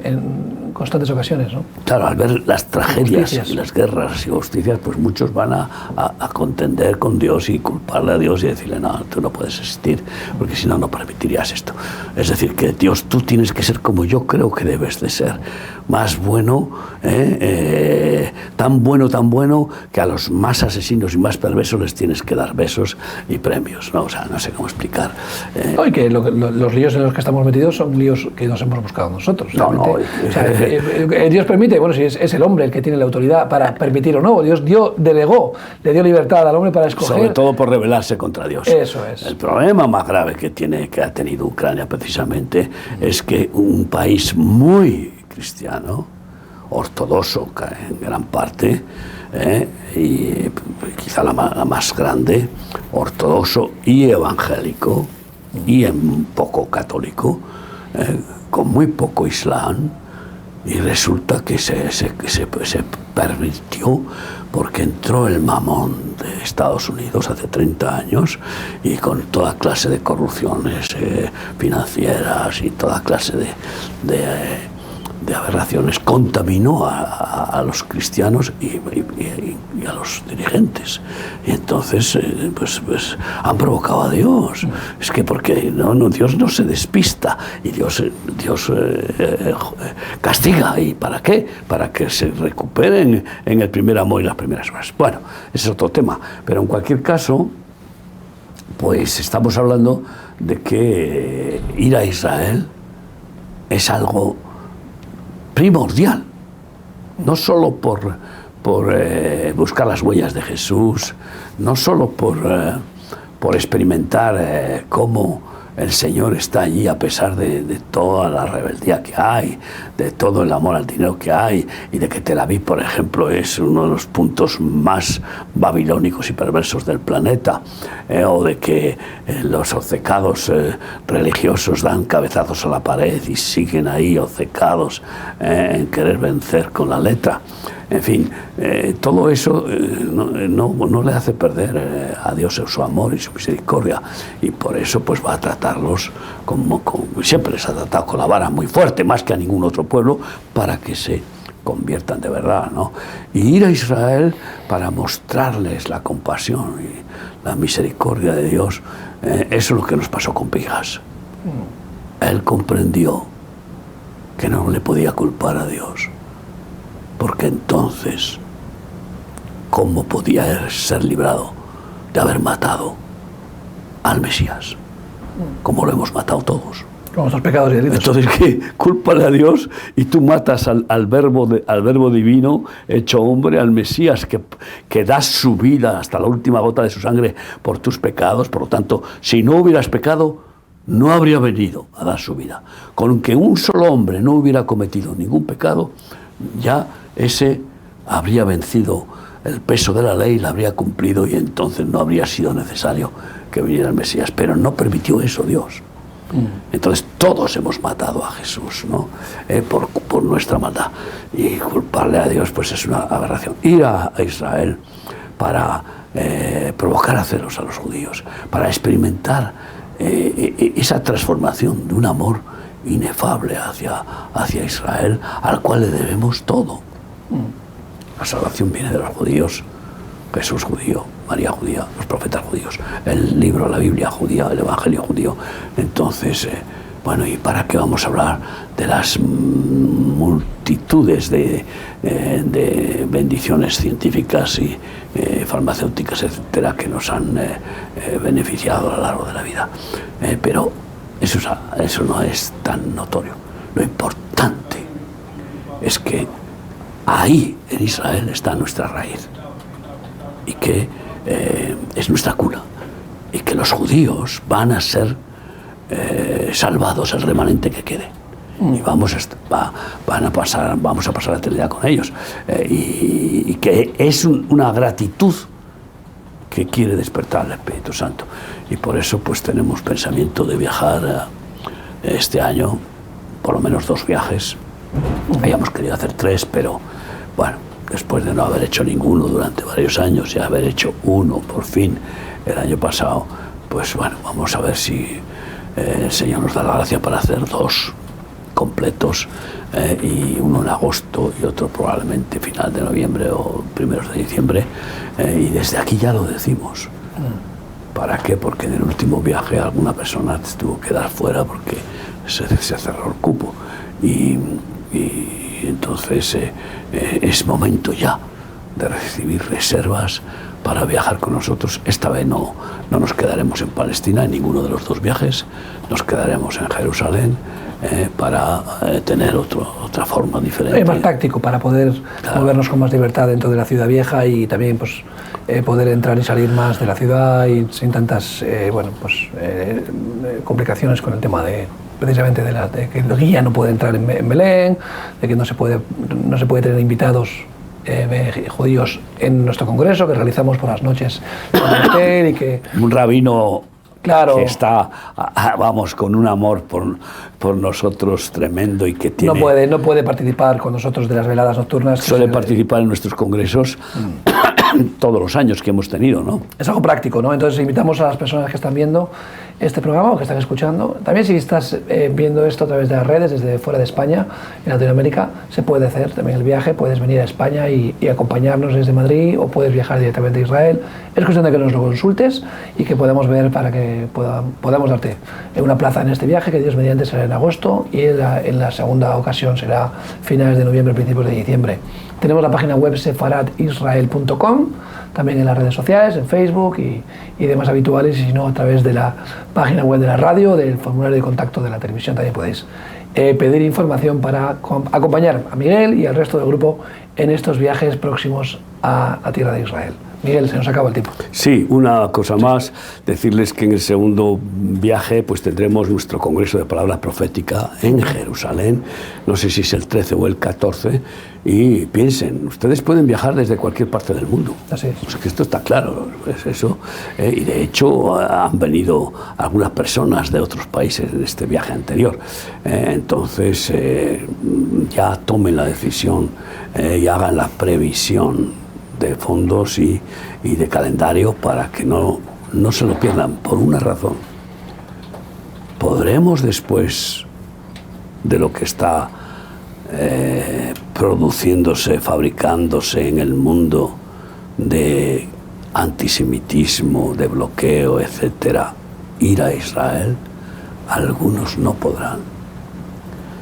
en constantes ocasiones, ¿no? Claro, al ver las tragedias Injusticias. y las guerras y justicias, pues muchos van a contender con Dios y culparle a Dios y decirle, no, tú no puedes existir, porque si no, no permitirías esto. Es decir, que Dios, tú tienes que ser como yo creo que debes de ser, más bueno, tan bueno, que a los más asesinos y más perversos les tienes que dar besos y premios, ¿no? O sea, no sé cómo explicar. No, y que los líos en los que estamos metidos son líos que nos hemos buscado nosotros. No, no. O sea, Dios permite, bueno, si es el hombre el que tiene la autoridad para permitir o no. Dios delegó, le dio libertad al hombre para escoger. Sobre todo por rebelarse contra Dios. Eso es. El problema más grave que ha tenido Ucrania precisamente es que un país muy cristiano, ortodoxo en gran parte, y quizá la más grande, ortodoxo y evangélico, y un poco católico, con muy poco islam, y resulta que se pervirtió porque entró el mamón de Estados Unidos hace 30 años y con toda clase de corrupciones financieras y toda clase de aberraciones contaminó a los cristianos y a los dirigentes. Y entonces pues han provocado a Dios. Es que porque Dios no se despista y Dios castiga. ¿Y para qué? Para que se recuperen en el primer amor y las primeras horas. Bueno, ese es otro tema. Pero en cualquier caso, pues estamos hablando de que ir a Israel es algo primordial, no solo por buscar las huellas de Jesús, no solo por experimentar cómo el Señor está allí a pesar de toda la rebeldía que hay, de todo el amor al dinero que hay, y de que Tel Aviv, por ejemplo, es uno de los puntos más babilónicos y perversos del planeta, o de que los obcecados religiosos dan cabezazos a la pared y siguen ahí obcecados en querer vencer con la letra. En fin, todo eso no le hace perder a Dios su amor y su misericordia, y por eso pues va a tratarlos como siempre les ha tratado, con la vara muy fuerte, más que a ningún otro pueblo, para que se conviertan de verdad, ¿no? Y ir a Israel para mostrarles la compasión y la misericordia de Dios, eso es lo que nos pasó con Pinhas. Él comprendió que no le podía culpar a Dios, porque entonces, ¿cómo podía ser librado de haber matado al Mesías? Como lo hemos matado todos. Con nuestros pecados y delitos. Entonces, ¿qué? Cúlpale a Dios y tú matas al verbo divino hecho hombre, al Mesías, que da su vida hasta la última gota de su sangre por tus pecados. Por lo tanto, si no hubieras pecado, no habría venido a dar su vida. Con que un solo hombre no hubiera cometido ningún pecado, ya ese habría vencido el peso de la ley, la habría cumplido, y entonces no habría sido necesario que viniera el Mesías. Pero no permitió eso Dios. Entonces todos hemos matado a Jesús, ¿no? Por nuestra maldad, y culparle a Dios pues es una aberración. Ir a Israel para provocar a celos a los judíos, para experimentar esa transformación de un amor inefable hacia Israel, al cual le debemos todo. La salvación viene de los judíos, Jesús judío, María judía, los profetas judíos, el libro, la Biblia judía, el Evangelio judío. Entonces, bueno, ¿y para qué vamos a hablar de las multitudes de bendiciones científicas y farmacéuticas, etcétera, que nos han beneficiado a lo largo de la vida? Pero eso no es tan notorio. Lo importante es que ahí, en Israel, está nuestra raíz, y que es nuestra cuna, y que los judíos van a ser salvados, el remanente que quede, y vamos a pasar la eternidad con ellos, y que es una gratitud que quiere despertar el Espíritu Santo. Y por eso pues tenemos pensamiento de viajar este año, por lo menos 2 viajes. Habíamos querido hacer 3, pero bueno, después de no haber hecho ninguno durante varios años y haber hecho uno por fin el año pasado, pues bueno, vamos a ver si el Señor nos da la gracia para hacer 2 completos, y uno en agosto y otro probablemente final de noviembre o primeros de diciembre, y desde aquí ya lo decimos. ¿Para qué? Porque en el último viaje alguna persona tuvo que dar fuera porque se cerró el cupo, y entonces es momento ya de recibir reservas para viajar con nosotros. Esta vez no nos quedaremos en Palestina en ninguno de los 2 viajes, nos quedaremos en Jerusalén, para tener otra forma diferente. Es más práctico para poder movernos con más libertad dentro de la ciudad vieja, y también pues, poder entrar y salir más de la ciudad y sin tantas complicaciones con el tema de precisamente de que el guía no puede entrar en Belén, de que no se puede tener invitados judíos en nuestro congreso que realizamos por las noches en el hotel, y que un rabino, claro, que está, vamos, con un amor por nosotros tremendo, y que tiene... no puede participar con nosotros de las veladas nocturnas. Suele participar en nuestros congresos todos los años que hemos tenido, ¿no? Es algo práctico, ¿no? Entonces invitamos a las personas que están viendo este programa o que están escuchando. También si estás viendo esto a través de las redes, desde fuera de España, en Latinoamérica, se puede hacer también el viaje. Puedes venir a España y acompañarnos desde Madrid, o puedes viajar directamente a Israel. Es cuestión de que nos lo consultes y que podamos ver para que podamos darte una plaza en este viaje, que Dios mediante será en agosto, y en la segunda ocasión será finales de noviembre, principios de diciembre. Tenemos la página web sefaradisrael.com, también en las redes sociales, en Facebook y demás habituales, y si no, a través de la página web de la radio, del formulario de contacto de la televisión, también podéis pedir información para acompañar a Miguel y al resto del grupo en estos viajes próximos a la tierra de Israel. Miguel, se nos acaba el tiempo. Sí, una cosa más, decirles que en el segundo viaje pues tendremos nuestro Congreso de Palabra Profética en Jerusalén, no sé si es el 13 o el 14, y piensen, ustedes pueden viajar desde cualquier parte del mundo. Así es. O sea, que esto está claro, es eso, y de hecho han venido algunas personas de otros países en este viaje anterior, entonces ya tomen la decisión y hagan la previsión de fondos y de calendario para que no se lo pierdan, por una razón. Podremos, después de lo que está produciéndose, fabricándose en el mundo de antisemitismo, de bloqueo, etcétera, ir a Israel. Algunos no podrán,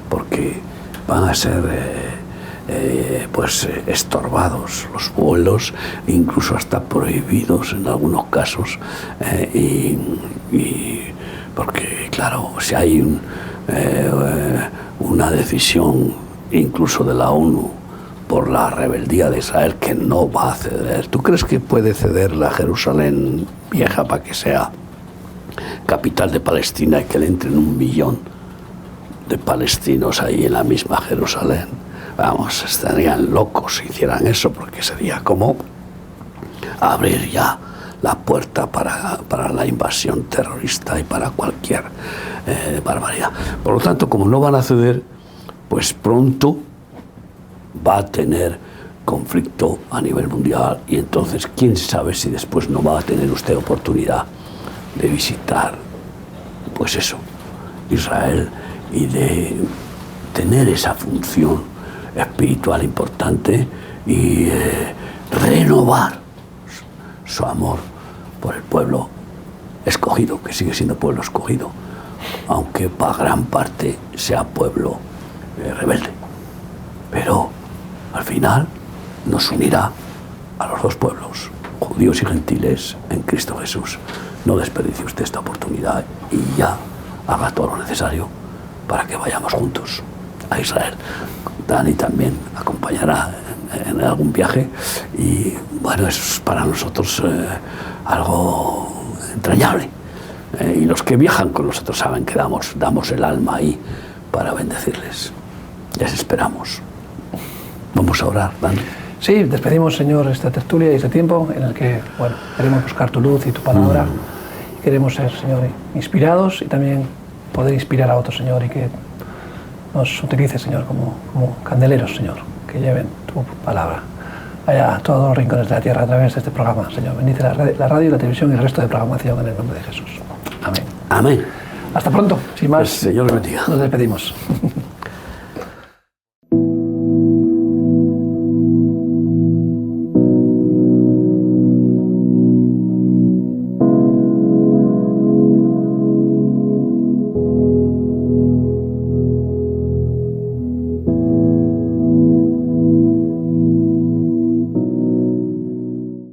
porque van a ser estorbados los vuelos, incluso hasta prohibidos en algunos casos, y porque claro, si hay una decisión incluso de la ONU por la rebeldía de Israel, que no va a ceder. ¿Tú crees que puede ceder la Jerusalén vieja para que sea capital de Palestina y que le entren 1 millón de palestinos ahí en la misma Jerusalén? Vamos, estarían locos si hicieran eso, porque sería como abrir ya la puerta para la invasión terrorista y para cualquier barbaridad. Por lo tanto, como no van a ceder, pues pronto va a tener conflicto a nivel mundial, y entonces quién sabe si después no va a tener usted oportunidad de visitar, pues eso, Israel, y de tener esa función espiritual importante y renovar su amor por el pueblo escogido, que sigue siendo pueblo escogido, aunque para gran parte sea pueblo rebelde. Pero al final nos unirá a los 2 pueblos, judíos y gentiles, en Cristo Jesús. No desperdicie usted esta oportunidad y ya haga todo lo necesario para que vayamos juntos a Israel. Dani también acompañará en algún viaje, y bueno, eso es para nosotros algo entrañable, y los que viajan con nosotros saben que damos el alma ahí para bendecirles. Les esperamos. Vamos a orar, Dani. Sí, despedimos, Señor, esta tertulia y este tiempo en el que, bueno, queremos buscar tu luz y tu palabra. Queremos ser, Señor, inspirados y también poder inspirar a otros, Señor, y que nos utilices, Señor, como candeleros, Señor, que lleven tu palabra vaya a todos los rincones de la tierra a través de este programa, Señor. Bendice la radio, la televisión y el resto de programación en el nombre de Jesús. Amén. Amén. Hasta pronto. Sin más, El Señor bendiga. nos despedimos.